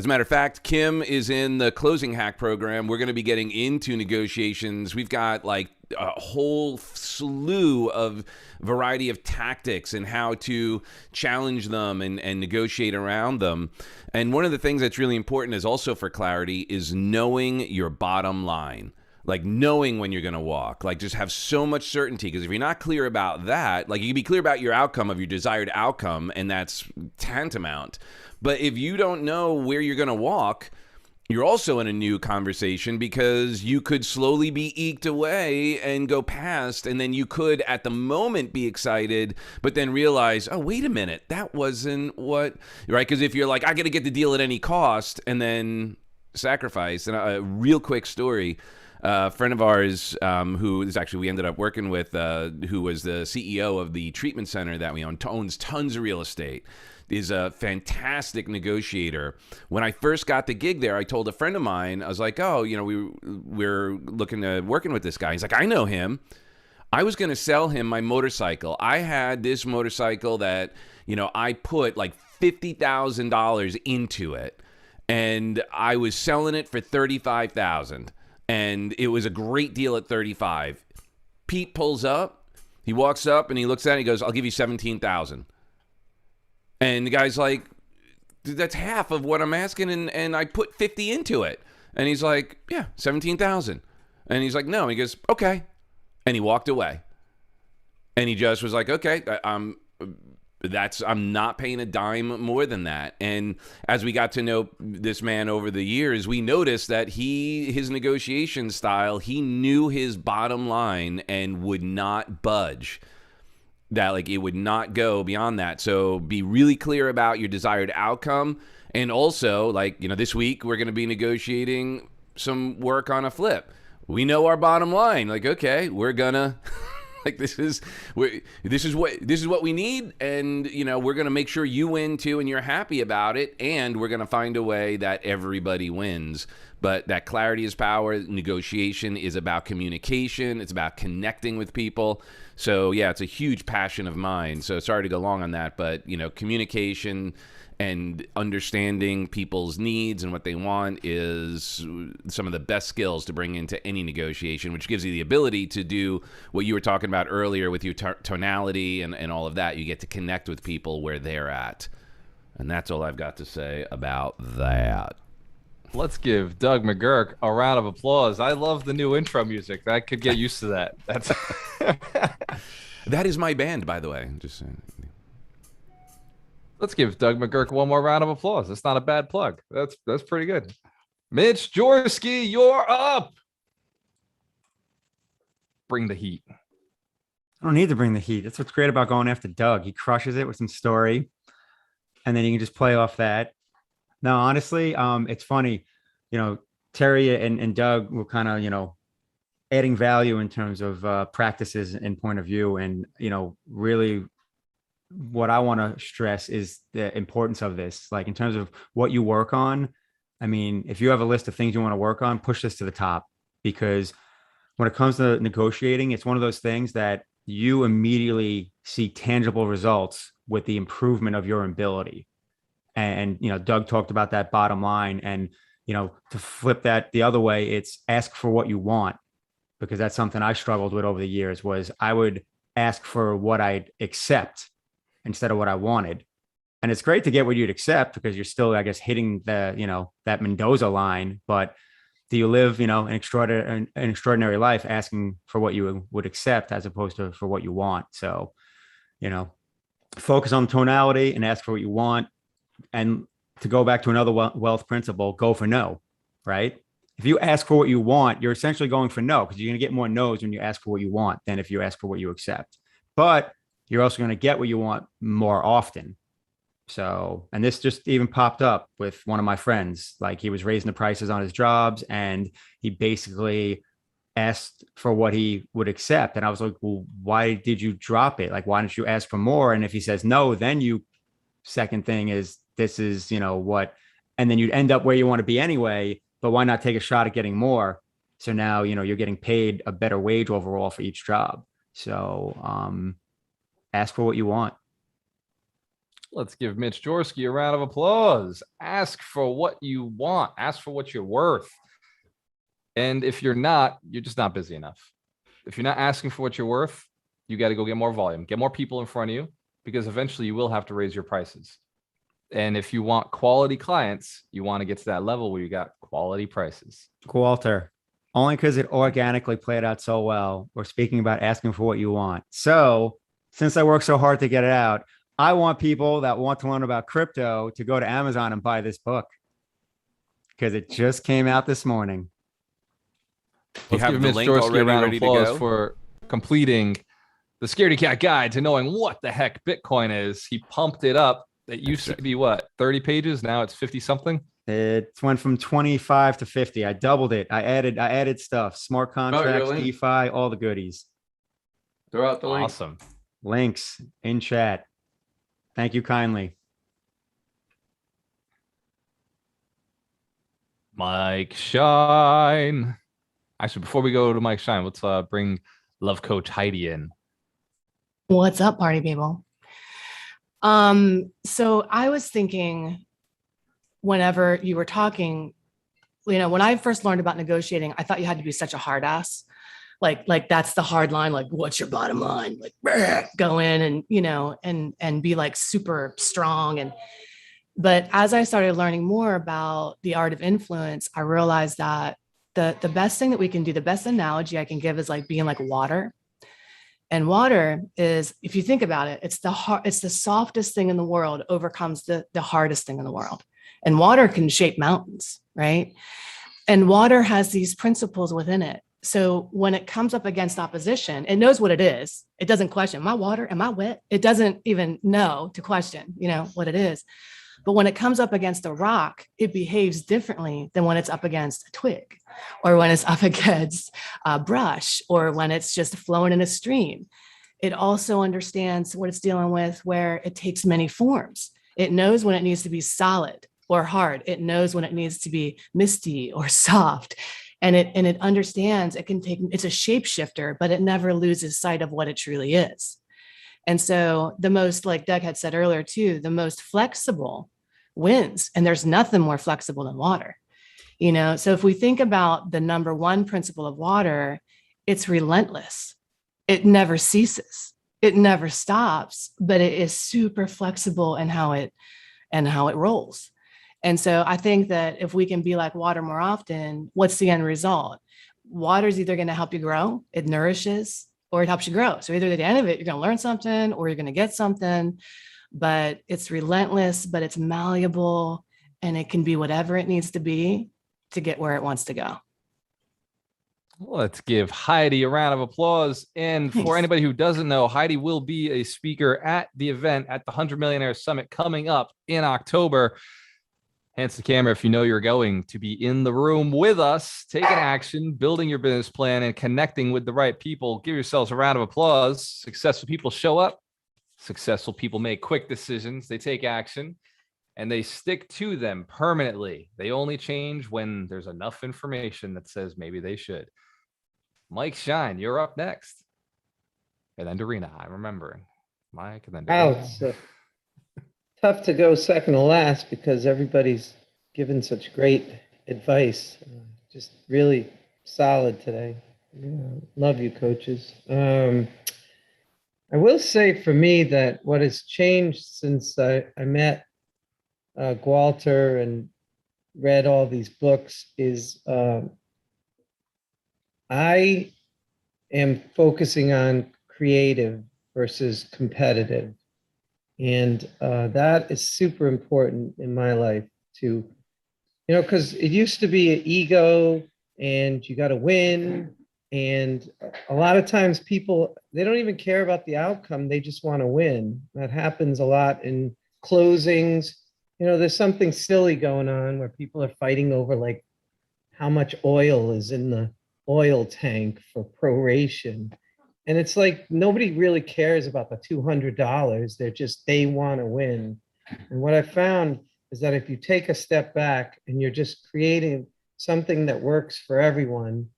[SPEAKER 4] a matter of fact, Kim is in the closing hack program. We're going to be getting into negotiations. We've got like a whole slew of variety of tactics and how to challenge them and negotiate around them. And one of the things that's really important is also for clarity is knowing your bottom line. Like knowing when you're going to walk, like just have so much certainty. Because if you're not clear about that, like you can be clear about your outcome of your desired outcome, and that's tantamount. But if you don't know where you're going to walk, you're also in a new conversation because you could slowly be eked away and go past. And then you could at the moment be excited, but then realize, oh, wait a minute, that wasn't what, right? Because if you're like, I got to get the deal at any cost and then sacrifice. And a real quick story. A friend of ours who is actually we ended up working with, who was the CEO of the treatment center that we own, owns tons of real estate, is a fantastic negotiator. When I first got the gig there, I told a friend of mine, I was like, oh, we're looking at working with this guy. He's like, I know him. I was going to sell him my motorcycle. I had this motorcycle that, I put like $50,000 into it, and I was selling it for $35,000, and it was a great deal at 35. Pete pulls up, he walks up and he looks at it, he goes, "I'll give you 17,000." And the guy's like, "Dude, that's half of what I'm asking, and I put 50 into it." And he's like, "Yeah, 17,000." And he's like, "No." He goes, "Okay." And he walked away. And he just was like, "Okay, I'm not paying a dime more than that." And as we got to know this man over the years, we noticed that his negotiation style, he knew his bottom line and would not budge. That like it would not go beyond that. So be really clear about your desired outcome. And also, like, this week we're going to be negotiating some work on a flip. We know our bottom line. Like, okay, we're gonna like this is what we need, and we're gonna make sure you win too, and you're happy about it, and we're gonna find a way that everybody wins. But that clarity is power. Negotiation is about communication. It's about connecting with people. So yeah, it's a huge passion of mine. So sorry to go long on that, but communication and understanding people's needs and what they want is some of the best skills to bring into any negotiation, which gives you the ability to do what you were talking about earlier with your tonality and all of that. You get to connect with people where they're at. And that's all I've got to say about that.
[SPEAKER 1] Let's give Doug McGurk a round of applause. I love the new intro music. I could get used to that. That's
[SPEAKER 4] That is my band, by the way. Just saying.
[SPEAKER 1] Let's give Doug McGurk one more round of applause. That's not a bad plug. That's pretty good. Mitch Jaworski, you're up. Bring the heat.
[SPEAKER 5] I don't need to bring the heat. That's what's great about going after Doug. He crushes it with some story, and then you can just play off that. No, honestly, it's funny. Terry and Doug were kind of, adding value in terms of practices and point of view. And, really what I want to stress is the importance of this, like in terms of what you work on. I mean, if you have a list of things you want to work on, push this to the top, because when it comes to negotiating, it's one of those things that you immediately see tangible results with the improvement of your ability. And, Doug talked about that bottom line, and, to flip that the other way, it's ask for what you want, because that's something I struggled with over the years. Was I would ask for what I'd accept instead of what I wanted. And it's great to get what you'd accept, because you're still, I guess, hitting the, that Mendoza line. But do you live, an extraordinary life asking for what you would accept as opposed to for what you want? So, focus on tonality and ask for what you want. And to go back to another wealth principle, go for no, right? If you ask for what you want, you're essentially going for no, because you're going to get more no's when you ask for what you want than if you ask for what you accept. But you're also going to get what you want more often. So, and this just even popped up with one of my friends. Like, he was raising the prices on his jobs, and he basically asked for what he would accept. And I was like, well, why did you drop it? Like, why don't you ask for more? And if he says no, then second thing is, this is, what, and then you'd end up where you want to be anyway, but why not take a shot at getting more? So now, you're getting paid a better wage overall for each job. So, ask for what you want.
[SPEAKER 1] Let's give Mitch Jaworski a round of applause. Ask for what you want. Ask for what you're worth. And if you're not, you're just not busy enough. If you're not asking for what you're worth, you got to go get more volume, get more people in front of you, because eventually you will have to raise your prices. And if you want quality clients, you want to get to that level where you got quality prices.
[SPEAKER 5] Walter, only because it organically played out so well. We're speaking about asking for what you want. So since I work so hard to get it out, I want people that want to learn about crypto to go to Amazon and buy this book, because it just came out this morning.
[SPEAKER 1] Let's
[SPEAKER 4] have
[SPEAKER 1] give
[SPEAKER 4] the
[SPEAKER 1] Mitch
[SPEAKER 4] link
[SPEAKER 1] Jaworski a
[SPEAKER 4] already
[SPEAKER 1] round of
[SPEAKER 4] ready to
[SPEAKER 1] applause
[SPEAKER 4] go?
[SPEAKER 1] for completing the Scaredy Cat Guide to knowing what the heck Bitcoin is. He pumped it up. It used to be what, 30 pages? Now it's 50 something.
[SPEAKER 5] It went from 25 to 50. I doubled it. I added stuff, smart contracts,
[SPEAKER 3] really?
[SPEAKER 5] DeFi, all the goodies.
[SPEAKER 3] Throw out the link.
[SPEAKER 1] Awesome.
[SPEAKER 5] Links in chat. Thank you kindly.
[SPEAKER 1] Mike Shine. Actually, before we go to Mike Shine, let's bring Love Coach Heidi in.
[SPEAKER 6] What's up, party people? So I was thinking, whenever you were talking, when I first learned about negotiating, I thought you had to be such a hard ass. Like that's the hard line. Like, what's your bottom line? Like, go in and be like super strong. But as I started learning more about the art of influence, I realized that the best thing that we can do, the best analogy I can give is like being like water. And water is, if you think about it, it's the softest thing in the world overcomes the hardest thing in the world. And water can shape mountains, right? And water has these principles within it. So when it comes up against opposition, it knows what it is. It doesn't question, am I water? Am I wet? It doesn't even know to question, what it is. But when it comes up against a rock, it behaves differently than when it's up against a twig, or when it's up against a brush, or when it's just flowing in a stream. It also understands what it's dealing with, where it takes many forms. It knows when it needs to be solid or hard. It knows when it needs to be misty or soft. And it understands it's a shapeshifter, but it never loses sight of what it truly is. And so the most, like Doug had said earlier too, the most flexible wins. And there's nothing more flexible than water. So if we think about the number one principle of water, it's relentless. It never ceases. It never stops, but it is super flexible in how it rolls. And so I think that if we can be like water more often, what's the end result? Water is either going to help you grow, it nourishes, or it helps you grow. So either at the end of it, you're going to learn something or you're going to get something, but it's relentless, but it's malleable, and it can be whatever it needs to be to get where it wants to go.
[SPEAKER 1] Let's give Heidi a round of applause. And
[SPEAKER 6] Thanks.
[SPEAKER 1] For anybody who doesn't know, Heidi will be a speaker at the event at the 100 Millionaire Summit coming up in October. Hands to the camera if you know you're going to be in the room with us, taking action, building your business plan, and connecting with the right people. Give yourselves a round of applause. Successful people show up. Successful people make quick decisions. They take action, and they stick to them permanently. They only change when there's enough information that says maybe they should. Mike Shine, you're up next. And then Dorina, I'm remembering. Mike, and then Dorina.
[SPEAKER 2] Wow, it's tough to go second to last because everybody's given such great advice. Just really solid today. Love you, coaches. I will say for me that what has changed since I met Gwalter and read all these books is I am focusing on creative versus competitive. And that is super important in my life too, because it used to be an ego and you got to win. And a lot of times people, they don't even care about the outcome. They just want to win. That happens a lot in closings. There's something silly going on where people are fighting over like how much oil is in the oil tank for proration. And it's like, nobody really cares about the $200. They want to win. And what I found is that if you take a step back and you're just creating something that works for everyone,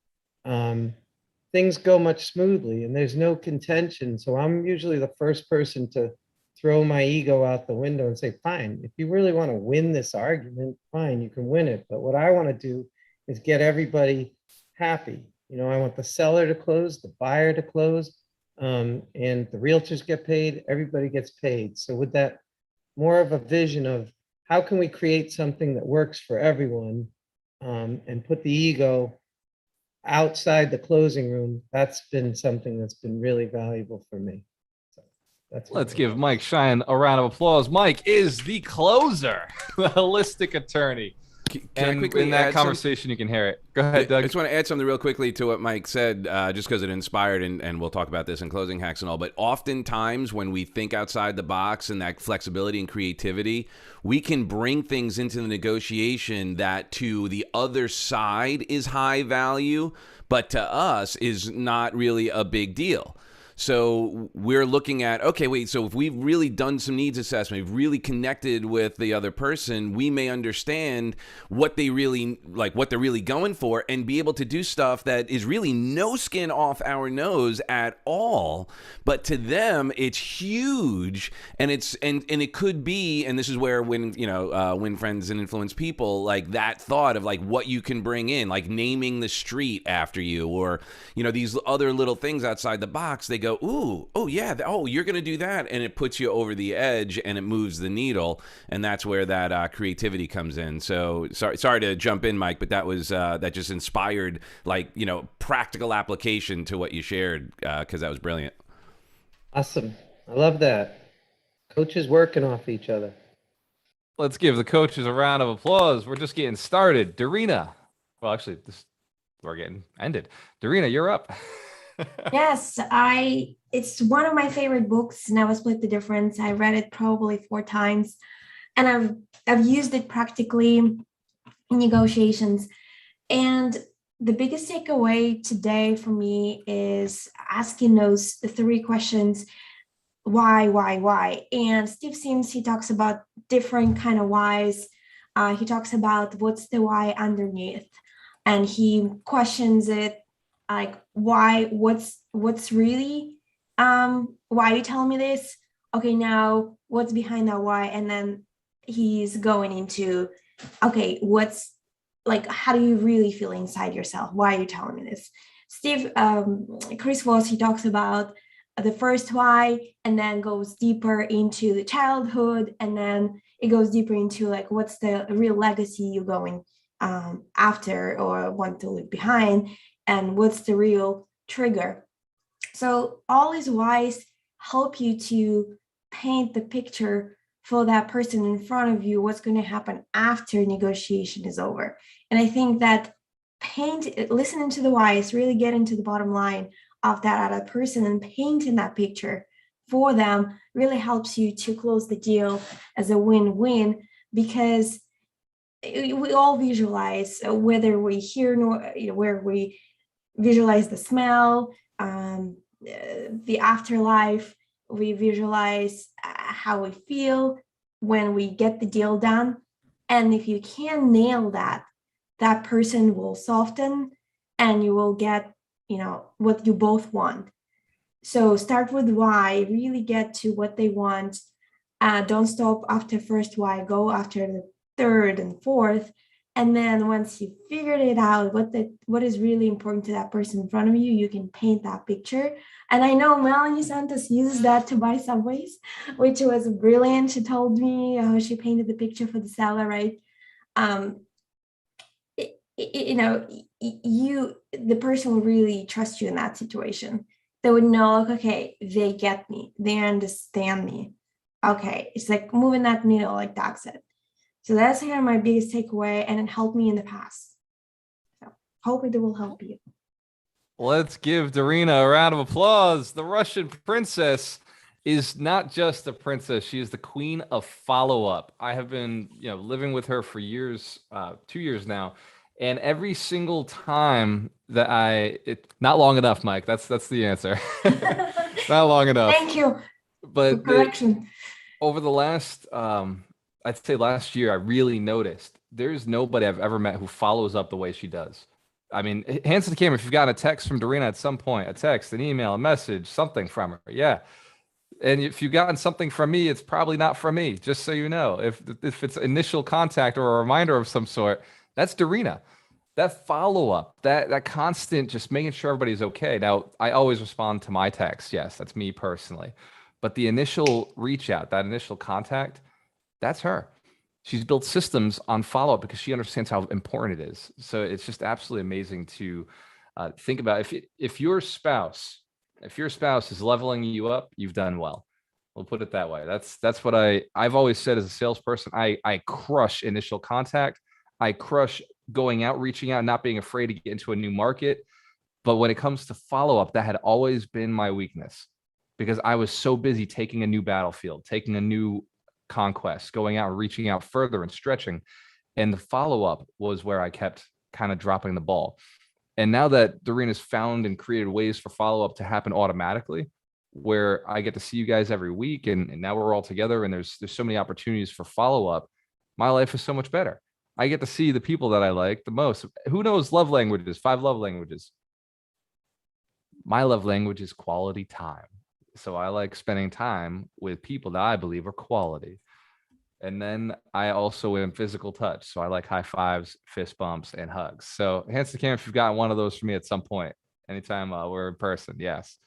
[SPEAKER 2] things go much smoothly and there's no contention. So I'm usually the first person to throw my ego out the window and say, fine, if you really want to win this argument, fine, you can win it. But what I want to do is get everybody happy. I want the seller to close, the buyer to close, and the realtors get paid, everybody gets paid. So with that, more of a vision of how can we create something that works for everyone, and put the ego outside the closing room, that's been something that's been really valuable for me. So let's
[SPEAKER 1] give Mike Shine a round of applause. Mike is the closer, the holistic attorney.
[SPEAKER 4] Can I quickly
[SPEAKER 1] in that
[SPEAKER 4] add
[SPEAKER 1] conversation, you can hear it. Go ahead, Doug.
[SPEAKER 4] I just want to add something real quickly to what Mike said, just because it inspired, and we'll talk about this in closing hacks and all. But oftentimes when we think outside the box and that flexibility and creativity, we can bring things into the negotiation that to the other side is high value, but to us is not really a big deal. So we're looking at, okay, wait, so if we've really done some needs assessment, we've really connected with the other person, we may understand what they really like, what they're really going for, and be able to do stuff that is really no skin off our nose at all. But to them, it's huge. And it could be, and this is where win friends and influence people, like that thought of like what you can bring in, like naming the street after you, or, these other little things outside the box. They go, ooh, oh yeah, you're going to do that. And it puts you over the edge and it moves the needle. And that's where that creativity comes in. So sorry to jump in, Mike, but that was, that just inspired practical application to what you shared, because that was brilliant.
[SPEAKER 2] Awesome. I love that. Coaches working off each other.
[SPEAKER 1] Let's give the coaches a round of applause. We're just getting started. Darina. Well, actually, we're getting ended. Darina, you're up.
[SPEAKER 7] Yes, it's one of my favorite books, Never Split the Difference. I read it probably 4 times, and I've used it practically in negotiations. And the biggest takeaway today for me is asking those 3 questions: why? And Steve Sims, he talks about different kind of whys. He talks about what's the why underneath, and he questions it like, why, what's really, why are you telling me this? Okay, now what's behind that why? And then he's going into, okay, what's like, how do you really feel inside yourself? Why are you telling me this? Chris Voss, he talks about the first why, and then goes deeper into the childhood, and then it goes deeper into like, what's the real legacy you're going after or want to leave behind, and what's the real trigger. So all these whys help you to paint the picture for that person in front of you, what's going to happen after negotiation is over. And I think that listening to the whys, really getting to the bottom line of that other person and painting that picture for them really helps you to close the deal as a win-win, because we all visualize, whether we hear, where we visualize the smell, the afterlife, we visualize how we feel when we get the deal done. And if you can nail that, that person will soften and you will get, what you both want. So start with why, really get to what they want. Don't stop after first why, go after the third and fourth. And then once you figured it out, what is really important to that person in front of you, you can paint that picture. And I know Melanie Santos uses that to buy subways, which was brilliant. She told me how she painted the picture for the seller, right? The person will really trust you in that situation. They would know, like, okay, they get me, they understand me. Okay, it's like moving that needle, like Doc said. So that's kind of my biggest takeaway, and it helped me in the past. So hopefully it will help you.
[SPEAKER 1] Let's give Darina a round of applause. The Russian princess is not just a princess. She is the queen of follow-up. I have been, living with her for years, 2 years now. And every single time that not long enough, Mike, that's the answer. Not long enough.
[SPEAKER 7] Thank you.
[SPEAKER 1] But
[SPEAKER 7] correction.
[SPEAKER 1] Over the last, I'd say last year, I really noticed there's nobody I've ever met who follows up the way she does. I mean, hands to the camera, if you've gotten a text from Darina at some point, a text, an email, a message, something from her. Yeah. And if you've gotten something from me, it's probably not from me, just so you know. If it's initial contact or a reminder of some sort, that's Darina. That follow-up, that constant, just making sure everybody's okay. Now, I always respond to my text. Yes, that's me personally. But the initial reach out, that initial contact, that's her. She's built systems on follow-up because she understands how important it is. So it's just absolutely amazing to think about. If your spouse is leveling you up, you've done well. We'll put it that way. That's what I've always said as a salesperson. I crush initial contact. I crush going out, reaching out, not being afraid to get into a new market. But when it comes to follow-up, that had always been my weakness because I was so busy taking a new battlefield, taking a new conquest, going out and reaching out further and stretching. And the follow-up was where I kept kind of dropping the ball. And now that Darina's found and created ways for follow-up to happen automatically, where I get to see you guys every week, and now we're all together, and there's so many opportunities for follow-up. My life is so much better. I get to see the people that I like the most. Who knows love languages? 5 love languages. My love language is quality time. So I like spending time with people that I believe are quality. And then I also am physical touch. So I like high fives, fist bumps, and hugs. So hands to the camera if you've gotten one of those for me at some point, anytime we're in person. Yes.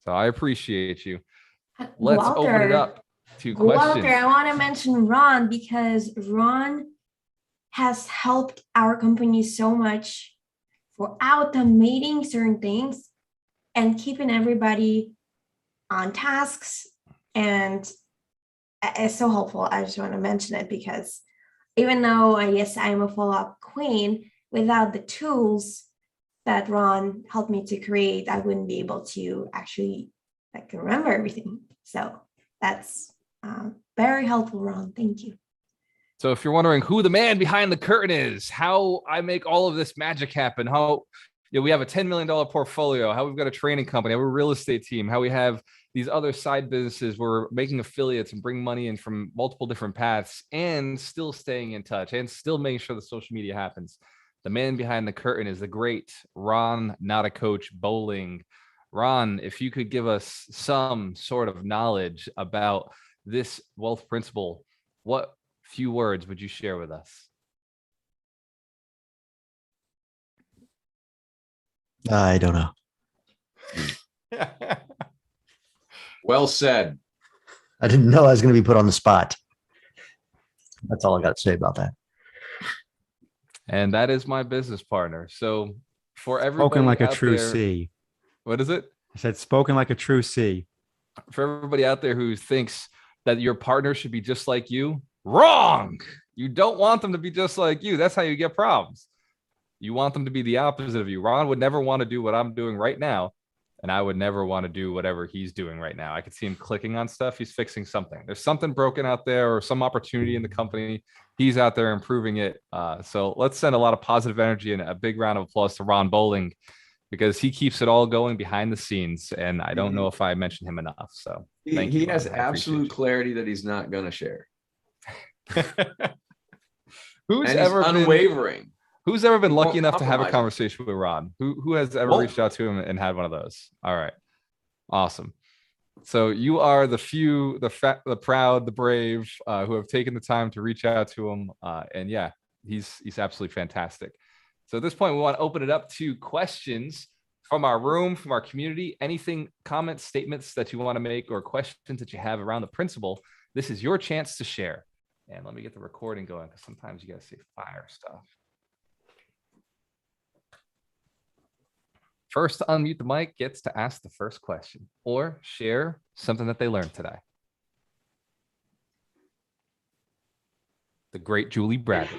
[SPEAKER 1] So I appreciate you. Let's open it up to questions.
[SPEAKER 7] Walter, I want to mention Ron, because Ron has helped our company so much for automating certain things and keeping everybody on tasks, and it's so helpful. I just want to mention it because even though I guess I'm a follow-up queen, without the tools that Ron helped me to create, I wouldn't be able to actually remember everything. So that's very helpful, Ron. Thank you.
[SPEAKER 1] So if you're wondering who the man behind the curtain is, how I make all of this magic happen, how we have a $10 million portfolio, how we've got a training company, how we're a real estate team, how we have these other side businesses, we're making affiliates and bring money in from multiple different paths and still staying in touch and still making sure the social media happens. The man behind the curtain is the great Ron, not a coach, Bowling. Ron, if you could give us some sort of knowledge about this wealth principle, what few words would you share with us?
[SPEAKER 8] I don't know.
[SPEAKER 3] Well said.
[SPEAKER 8] I didn't know I was going to be put on the spot. That's all I got to say about that.
[SPEAKER 1] And that is my business partner. So for everybody
[SPEAKER 5] Spoken like a
[SPEAKER 1] out
[SPEAKER 5] true
[SPEAKER 1] there,
[SPEAKER 5] C.
[SPEAKER 1] what is it?
[SPEAKER 5] I said spoken like a true C.
[SPEAKER 1] For everybody out there who thinks that your partner should be just like you, wrong. You don't want them to be just like you. That's how you get problems. You want them to be the opposite of you. Ron would never want to do what I'm doing right now, and I would never want to do whatever he's doing right now. I could see him clicking on stuff. He's fixing something. There's something broken out there or some opportunity in the company. He's out there improving it. So let's send a lot of positive energy and a big round of applause to Ron Bowling, because he keeps it all going behind the scenes. And I don't know if I mentioned him enough. So thank you,
[SPEAKER 3] He
[SPEAKER 1] Ron.
[SPEAKER 3] has
[SPEAKER 1] I appreciate
[SPEAKER 3] absolute
[SPEAKER 1] you.
[SPEAKER 3] clarity that he's not going to share.
[SPEAKER 1] Who's
[SPEAKER 3] And he's
[SPEAKER 1] ever been
[SPEAKER 3] unwavering.
[SPEAKER 1] Who's ever been
[SPEAKER 3] He
[SPEAKER 1] lucky
[SPEAKER 3] won't
[SPEAKER 1] enough to have a
[SPEAKER 3] compromise.
[SPEAKER 1] conversation with Ron? Who has ever
[SPEAKER 3] Well-
[SPEAKER 1] reached out to him and had one of those? All right. Awesome. So you are the few, the proud, the brave, who have taken the time to reach out to him. And yeah, he's absolutely fantastic. So at this point, we want to open it up to questions from our room, from our community. Anything, comments, statements that you want to make, or questions that you have around the principle. This is your chance to share. And let me get the recording going, because sometimes you got to say fire stuff. First to unmute the mic gets to ask the first question or share something that they learned today. The great Julie Bradley.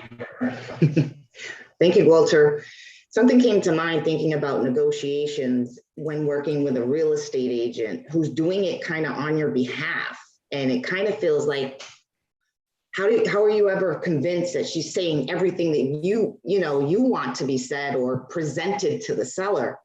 [SPEAKER 9] Thank you, Walter. Something came to mind thinking about negotiations when working with a real estate agent who's doing it kind of on your behalf. And it kind of feels like, how are you ever convinced that she's saying everything that you want to be said or presented to the seller?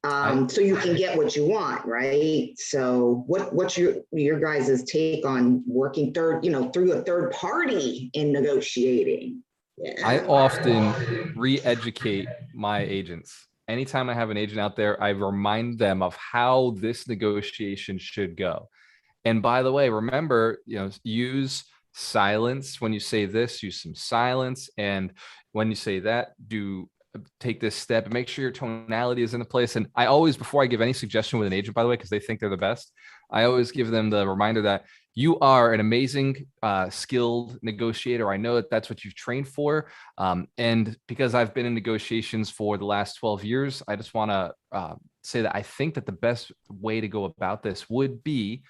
[SPEAKER 9] So you can get what you want, right? So what's your guys' take on working through a third party in negotiating? Yeah.
[SPEAKER 1] I often re-educate my agents. Anytime I have an agent out there, I remind them of how this negotiation should go. And by the way, remember, use silence when you say this, use some silence. And when you say that, take this step and make sure your tonality is in the place. And I always, before I give any suggestion with an agent, by the way, because they think they're the best, I always give them the reminder that you are an amazing, skilled negotiator. I know that that's what you've trained for. And because I've been in negotiations for the last 12 years, I just want to say that I think that the best way to go about this would be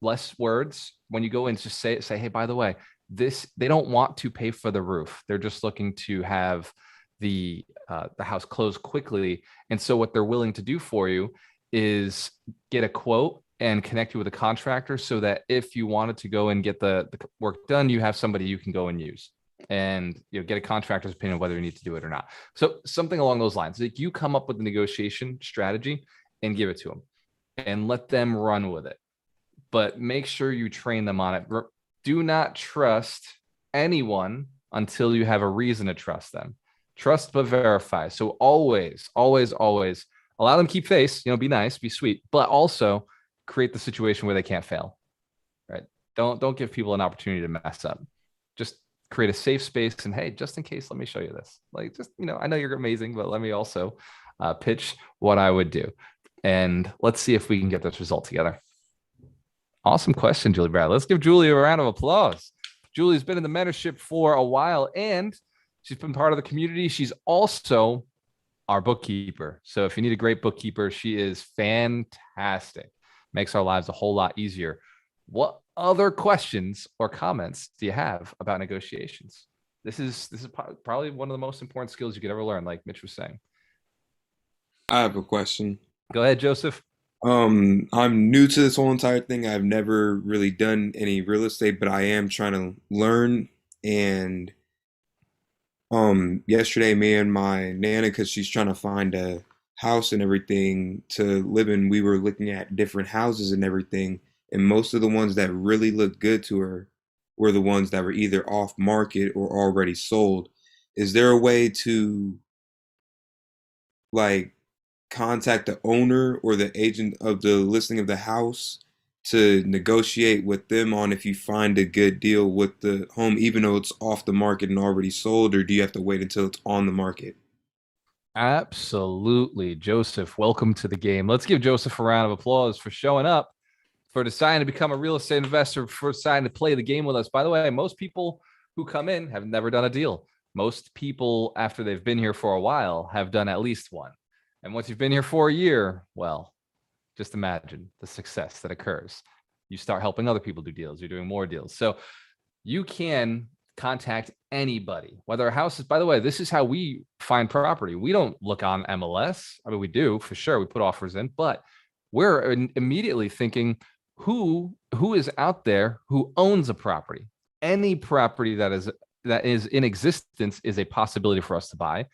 [SPEAKER 1] less words. When you go in, just say, hey, by the way, they don't want to pay for the roof. They're just looking to have the house closed quickly. And so what they're willing to do for you is get a quote and connect you with a contractor, so that if you wanted to go and get the work done, you have somebody you can go and use, and get a contractor's opinion of whether you need to do it or not. So something along those lines. Like, you come up with the negotiation strategy and give it to them. and let them run with it. But make sure you train them on it. Do not trust anyone until you have a reason to trust them. Trust but verify. So always, always, always allow them to keep face, be nice, be sweet, but also create the situation where they can't fail, right? Don't give people an opportunity to mess up. Just create a safe space and, hey, just in case, let me show you this. Like, just, I know you're amazing, but let me also pitch what I would do. And let's see if we can get this result together. Awesome question, Julie Brad. Let's give Julie a round of applause. Julie's been in the mentorship for a while, and she's been part of the community. She's also our bookkeeper. So if you need a great bookkeeper, she is fantastic. Makes our lives a whole lot easier. What other questions or comments do you have about negotiations? This is probably one of the most important skills you could ever learn, like Mitch was saying.
[SPEAKER 10] I have a question.
[SPEAKER 1] Go ahead, Joseph.
[SPEAKER 10] I'm new to this whole entire thing. I've never really done any real estate, but I am trying to learn. And yesterday, me and my nana, because she's trying to find a house and everything to live in, we were looking at different houses and everything. And most of the ones that really looked good to her were the ones that were either off market or already sold. Is there a way to contact the owner or the agent of the listing of the house to negotiate with them on if you find a good deal with the home, even though it's off the market and already sold, or do you have to wait until it's on the market?
[SPEAKER 1] Absolutely. Joseph, welcome to the game. Let's give Joseph a round of applause for showing up, for deciding to become a real estate investor, for deciding to play the game with us. By the way, most people who come in have never done a deal. Most people, after they've been here for a while, have done at least one. And once you've been here for a year, well, just imagine the success that occurs. You start helping other people do deals. You're doing more deals. So you can contact anybody, whether a house is, by the way, this is how we find property. We don't look on MLS. I mean, we do for sure. We put offers in, but we're immediately thinking who is out there who owns a property. Any property that is in existence is a possibility for us to buy.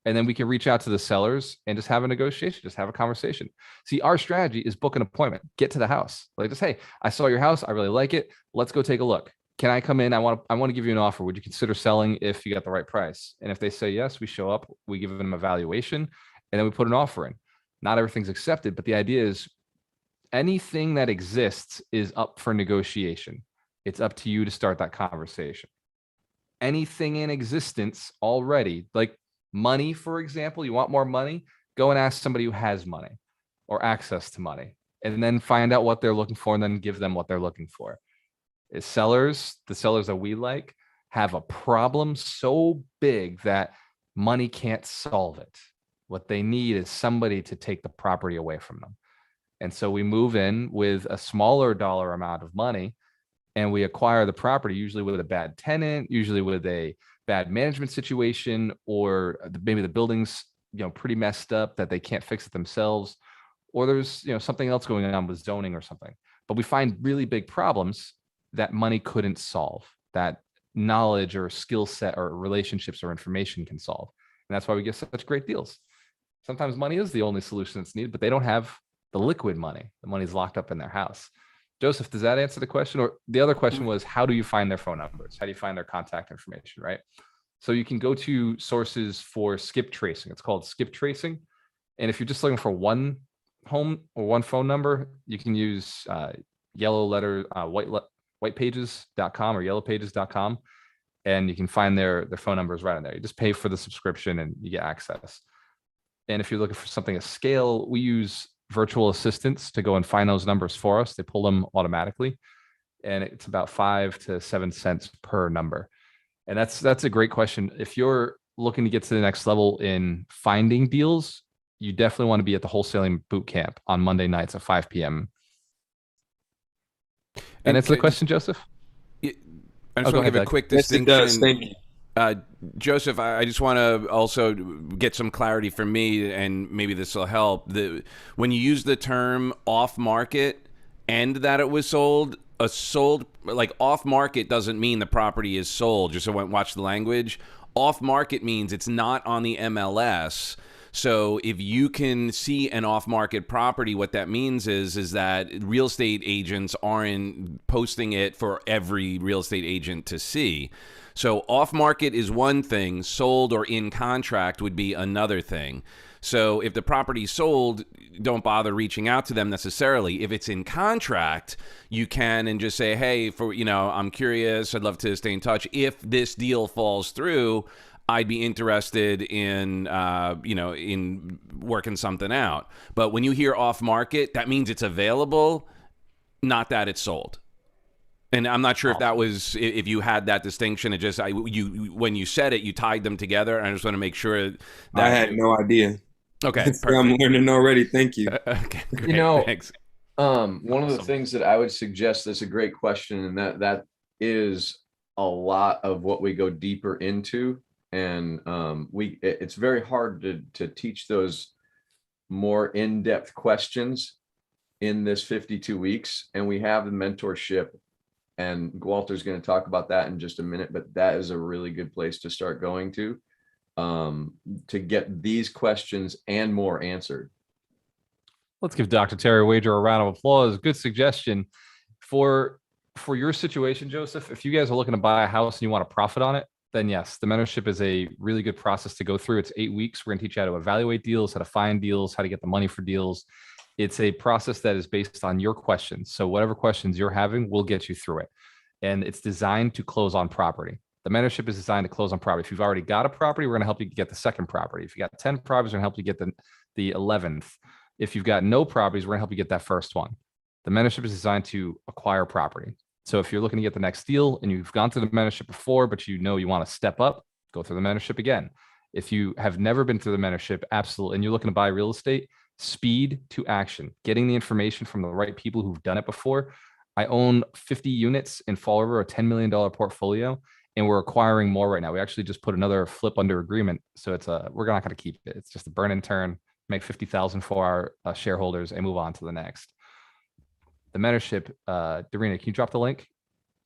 [SPEAKER 1] And then we can reach out to the sellers and just have a negotiation, just have a conversation. See, our strategy is book an appointment, get to the house. Like, just, hey, I saw your house. I really like it. Let's go take a look. Can I come in? I want to give you an offer. Would you consider selling if you got the right price? And if they say yes, we show up, we give them a valuation, and then we put an offer in. Not everything's accepted, but the idea is anything that exists is up for negotiation. It's up to you to start that conversation. Anything in existence already, like money, for example, you want more money, go and ask somebody who has money or access to money, and then find out what they're looking for and then give them what they're looking for. The sellers that we like have a problem so big that money can't solve it. What they need is somebody to take the property away from them. And so we move in with a smaller dollar amount of money and we acquire the property, usually with a bad tenant, usually with a bad management situation, or maybe the building's pretty messed up that they can't fix it themselves, or there's something else going on with zoning or something. But we find really big problems that money couldn't solve, that knowledge or skill set or relationships or information can solve. And that's why we get such great deals. Sometimes money is the only solution that's needed, but they don't have the liquid money. The money's locked up in their house. Joseph, does that answer the question? Or the other question was, how do you find their phone numbers? How do you find their contact information, right? So you can go to sources for skip tracing. It's called skip tracing. And if you're just looking for one home or one phone number, you can use whitepages.com or yellowpages.com. And you can find their phone numbers right in there. You just pay for the subscription and you get access. And if you're looking for something at scale, we use virtual assistants to go and find those numbers for us. They pull them automatically. And it's about 5 to 7 cents per number. And that's a great question. If you're looking to get to the next level in finding deals, you definitely want to be at the wholesaling boot camp on Monday nights at 5 p.m. And answer the question, Joseph?
[SPEAKER 4] I just want to give a quick distinction.
[SPEAKER 10] Yes, it does. Thank you.
[SPEAKER 4] Joseph, I just want to also get some clarity from me, and maybe this will help. When you use the term off market and that it was sold, off market doesn't mean the property is sold. Just so watch the language. Off market means it's not on the MLS. So if you can see an off-market property, what that means is that real estate agents aren't posting it for every real estate agent to see. So off-market is one thing, sold or in contract would be another thing. So if the property's sold, don't bother reaching out to them necessarily. If it's in contract, you can and just say, hey, I'm curious, I'd love to stay in touch. If this deal falls through, I'd be interested in, in working something out. But when you hear off market, that means it's available, not that it's sold. And I'm not sure if you had that distinction. It just, when you said it, you tied them together. And I just want to make sure that
[SPEAKER 10] I had no idea.
[SPEAKER 4] Okay,
[SPEAKER 10] perfect. I'm learning already. Thank you.
[SPEAKER 4] Okay, great. Thanks.
[SPEAKER 3] One of the things that I would suggest, that's a great question, and that is a lot of what we go deeper into. And it's very hard to teach those more in-depth questions in this 52 weeks. And we have the mentorship, and Walter's going to talk about that in just a minute, but that is a really good place to start going to get these questions and more answered.
[SPEAKER 1] Let's give Dr. Terry Wager a round of applause. Good suggestion. For your situation, Joseph, if you guys are looking to buy a house and you want to profit on it, then yes, the mentorship is a really good process to go through. It's 8 weeks. We're going to teach you how to evaluate deals, how to find deals, how to get the money for deals. It's a process that is based on your questions. So whatever questions you're having, we'll get you through it. And it's designed to close on property. The mentorship is designed to close on property. If you've already got a property, we're going to help you get the second property. If you got 10 properties, we're going to help you get the 11th. If you've got no properties, we're going to help you get that first one. The mentorship is designed to acquire property. So if you're looking to get the next deal and you've gone through the mentorship before, but you want to step up, go through the mentorship again. If you have never been through the mentorship, absolutely, and you're looking to buy real estate, speed to action, getting the information from the right people who've done it before. I own 50 units in Fall River, a $10 million portfolio, and we're acquiring more right now. We actually just put another flip under agreement. So we're not going to keep it. It's just a burn and turn, make 50,000 for our shareholders and move on to the next. The mentorship, Darina, can you drop the link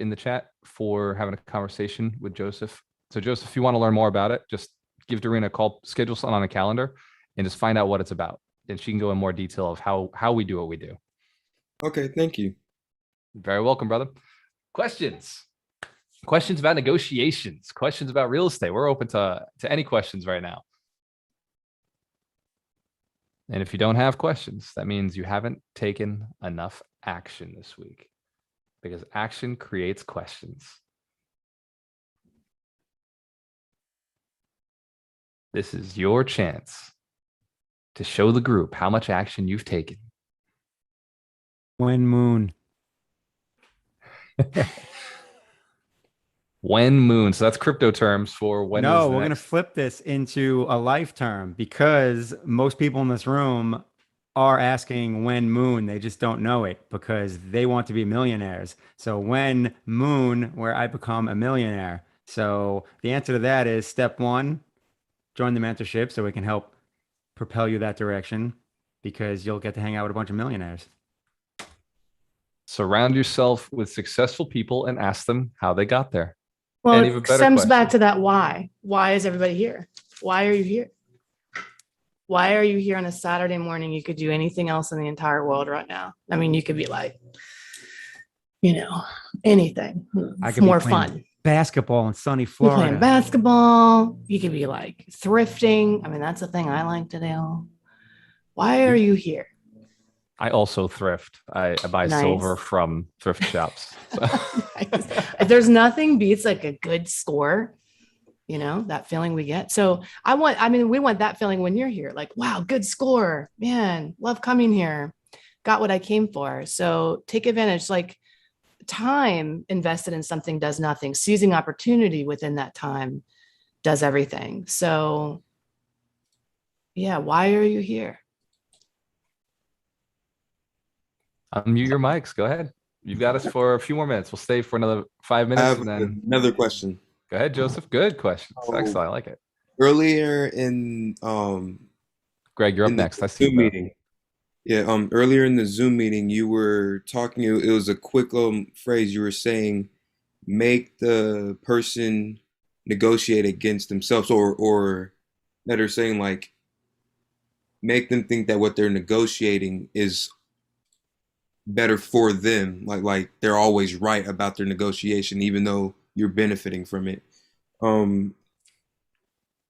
[SPEAKER 1] in the chat for having a conversation with Joseph? So Joseph, if you want to learn more about it, just give Darina a call, schedule something on a calendar, and just find out what it's about. And she can go in more detail of how we do what we do.
[SPEAKER 10] Okay, thank you.
[SPEAKER 1] Very welcome, brother. Questions about negotiations, questions about real estate. We're open to any questions right now. And if you don't have questions, that means you haven't taken enough action this week, because action creates questions. This is your chance to show the group how much action you've taken.
[SPEAKER 5] When moon.
[SPEAKER 1] When moon. So that's crypto terms for when.
[SPEAKER 5] No, we're going to flip this into a life term, because most people in this room are asking when moon. They just don't know it because they want to be millionaires. So when moon, where I become a millionaire. So the answer to that is step 1, join the mentorship so we can help propel you that direction, because you'll get to hang out with a bunch of millionaires.
[SPEAKER 1] Surround yourself with successful people and ask them how they got there.
[SPEAKER 6] Well, it stems back to that why. Why is everybody here? Why are you here? Why are you here on a Saturday morning? You could do anything else in the entire world right now. I mean, you could be like, anything.
[SPEAKER 5] I could
[SPEAKER 6] more
[SPEAKER 5] be playing
[SPEAKER 6] fun.
[SPEAKER 5] Basketball in sunny
[SPEAKER 6] You're
[SPEAKER 5] Florida.
[SPEAKER 6] playing basketball. You could be like thrifting. I mean, that's the thing I like to do. Why are you here?
[SPEAKER 1] I also thrift. I buy silver from thrift shops. So.
[SPEAKER 6] There's nothing beats like a good score, that feeling we get. So we want that feeling when you're here, like, wow, good score, man, love coming here, got what I came for. So take advantage. Like, time invested in something does nothing. Seizing opportunity within that time does everything. So yeah, why are you here?
[SPEAKER 1] Unmute your mics. Go ahead. You've got us for a few more minutes. We'll stay for another 5 minutes.
[SPEAKER 10] I have
[SPEAKER 1] and then
[SPEAKER 10] another question.
[SPEAKER 1] Go ahead, Joseph. Good question. Excellent. I like it.
[SPEAKER 10] Earlier in
[SPEAKER 1] Greg, you're up next. I see
[SPEAKER 10] Zoom meeting. Yeah, earlier in the Zoom meeting, you were talking, it was a quick phrase. You were saying, make the person negotiate against themselves, or better saying, like, make them think that what they're negotiating is better for them. Like they're always right about their negotiation, even though you're benefiting from it.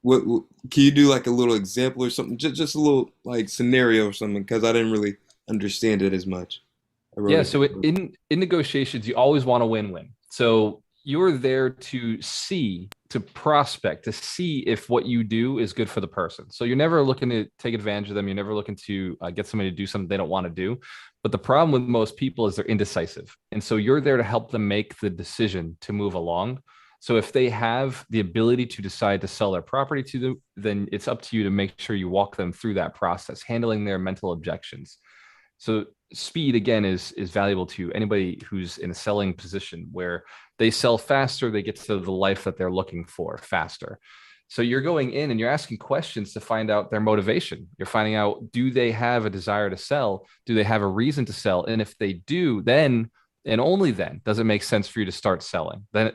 [SPEAKER 10] What can you do like a little example or something? Just a little like scenario or something, because I didn't really understand it as much. I wrote
[SPEAKER 1] Yeah,
[SPEAKER 10] it
[SPEAKER 1] so
[SPEAKER 10] down.
[SPEAKER 1] in negotiations, you always want to win-win. So you're there to prospect, to see if what you do is good for the person. So you're never looking to take advantage of them. You're never looking to get somebody to do something they don't want to do. But the problem with most people is they're indecisive. And so you're there to help them make the decision to move along. So if they have the ability to decide to sell their property to them, then it's up to you to make sure you walk them through that process, handling their mental objections. So speed again is valuable to anybody who's in a selling position where they sell faster, they get to the life that they're looking for faster. So you're going in and you're asking questions to find out their motivation. You're finding out, do they have a desire to sell? Do they have a reason to sell? And if they do, then and only then does it make sense for you to start selling. Does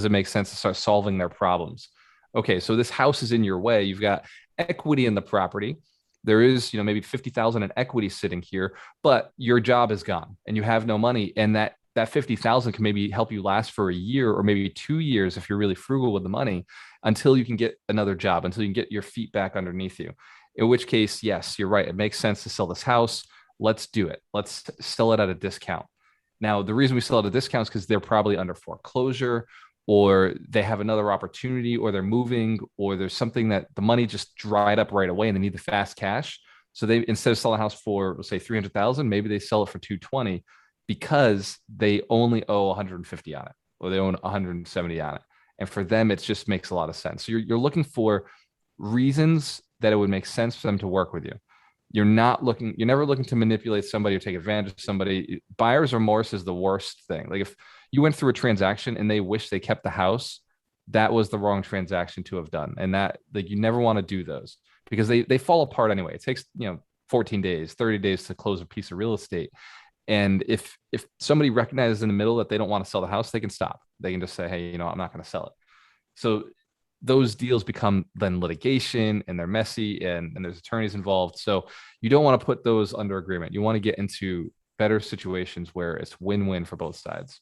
[SPEAKER 1] it make sense to start solving their problems? Okay, so this house is in your way. You've got equity in the property. There is, maybe 50,000 in equity sitting here, but your job is gone and you have no money. And that 50,000 can maybe help you last for a year or maybe 2 years if you're really frugal with the money until you can get another job, until you can get your feet back underneath you. In which case, yes, you're right. It makes sense to sell this house. Let's do it. Let's sell it at a discount. Now, the reason we sell at a discount is because they're probably under foreclosure, or they have another opportunity, or they're moving, or there's something that the money just dried up right away and they need the fast cash. So they, instead of selling a house for, let's say 300,000, maybe they sell it for 220 because they only owe 150 on it, or they own 170 on it. And for them, it just makes a lot of sense. So you're looking for reasons that it would make sense for them to work with you. You're never looking to manipulate somebody or take advantage of somebody. Buyer's remorse is the worst thing. Like if you went through a transaction and they wish they kept the house, that was the wrong transaction to have done. And that, like, you never want to do those because they fall apart anyway. It takes, 14 days, 30 days to close a piece of real estate. And if somebody recognizes in the middle that they don't want to sell the house, they can stop. They can just say, hey, I'm not going to sell it. So those deals become then litigation and they're messy and there's attorneys involved. So you don't want to put those under agreement. You want to get into better situations where it's win-win for both sides.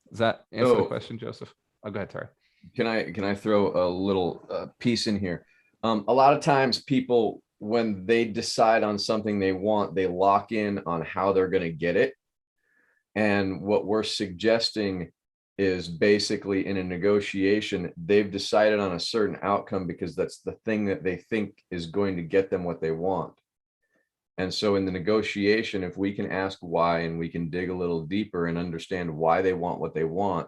[SPEAKER 1] Does that answer the question, Joseph? Oh, go ahead, Terry.
[SPEAKER 3] Can I throw a little piece in here? A lot of times people, when they decide on something they want, they lock in on how they're going to get it. And what we're suggesting is basically in a negotiation, they've decided on a certain outcome because that's the thing that they think is going to get them what they want. And so in the negotiation, if we can ask why and we can dig a little deeper and understand why they want what they want,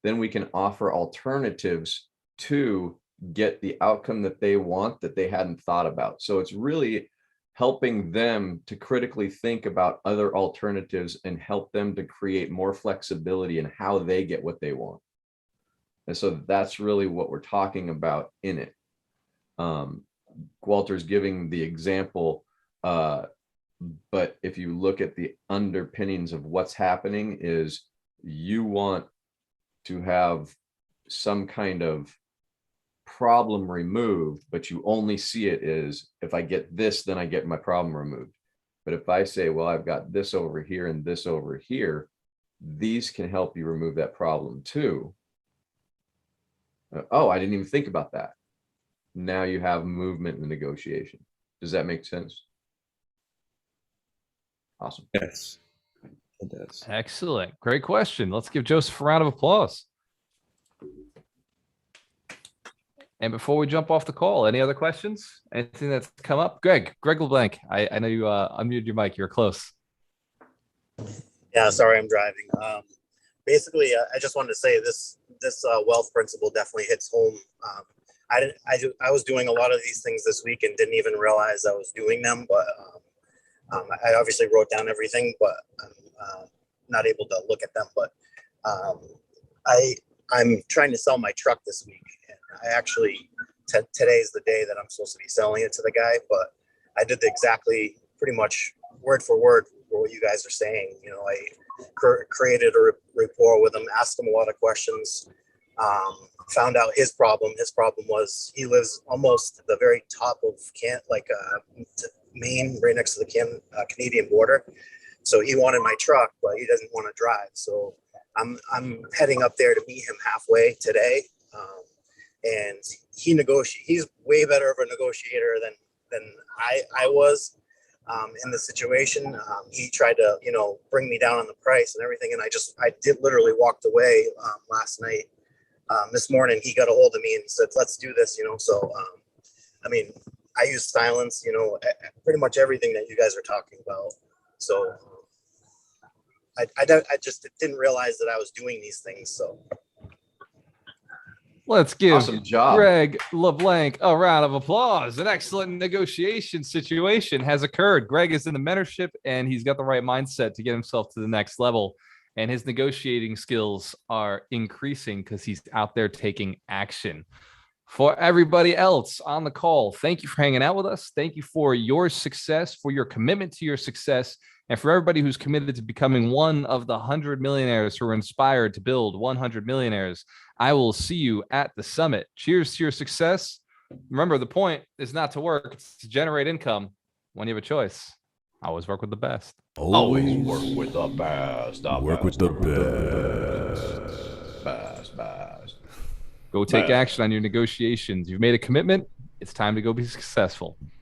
[SPEAKER 3] then we can offer alternatives to get the outcome that they want that they hadn't thought about. So it's really helping them to critically think about other alternatives and help them to create more flexibility in how they get what they want. And so that's really what we're talking about in it. Walter's giving the example, but if you look at the underpinnings of what's happening is you want to have some kind of problem removed, but you only see it as if I get this, then I get my problem removed. But if I say, well, I've got this over here and this over here, these can help you remove that problem too. Oh, I didn't even think about that. Now you have movement in the negotiation. Does that make sense? Awesome.
[SPEAKER 10] Yes, it does.
[SPEAKER 1] Excellent. Great question. Let's give Joseph a round of applause. And before we jump off the call, any other questions? Anything that's come up? Greg LeBlanc, I know you unmuted your mic. You're close.
[SPEAKER 11] Yeah, sorry, I'm driving. Basically, I just wanted to say this wealth principle definitely hits home. I was doing a lot of these things this week and didn't even realize I was doing them, but I obviously wrote down everything, but I'm not able to look at them. But I'm trying to sell my truck this week. I actually, today's the day that I'm supposed to be selling it to the guy, but I did exactly pretty much word for word what you guys are saying. I created a rapport with him, asked him a lot of questions. Found out his problem. His problem was he lives almost at the very top of Maine, right next to the Canadian border. So he wanted my truck, but he doesn't want to drive. So I'm heading up there to meet him halfway today. And he's way better of a negotiator than I was in the situation. He tried to, bring me down on the price and everything. And I literally walked away last night. This morning he got a hold of me and said, let's do this, so, I use silence, pretty much everything that you guys are talking about. So I just didn't realize that I was doing these things. So
[SPEAKER 1] let's give
[SPEAKER 3] Awesome job.
[SPEAKER 1] Greg LeBlanc a round of applause. An excellent negotiation situation has occurred. Greg is in the mentorship and he's got the right mindset to get himself to the next level. And his negotiating skills are increasing because he's out there taking action. For everybody else on the call, thank you for hanging out with us. Thank you for your success, for your commitment to your success, and for everybody who's committed to becoming one of the 100 millionaires who are inspired to build 100 millionaires. I will see you at the summit. Cheers to your success. Remember, the point is not to work, it's to generate income. When you have a choice, always work with the best.
[SPEAKER 4] Always work with the best. Work with the best.
[SPEAKER 3] Best.
[SPEAKER 1] Go take action on your negotiations. You've made a commitment. It's time to go be successful.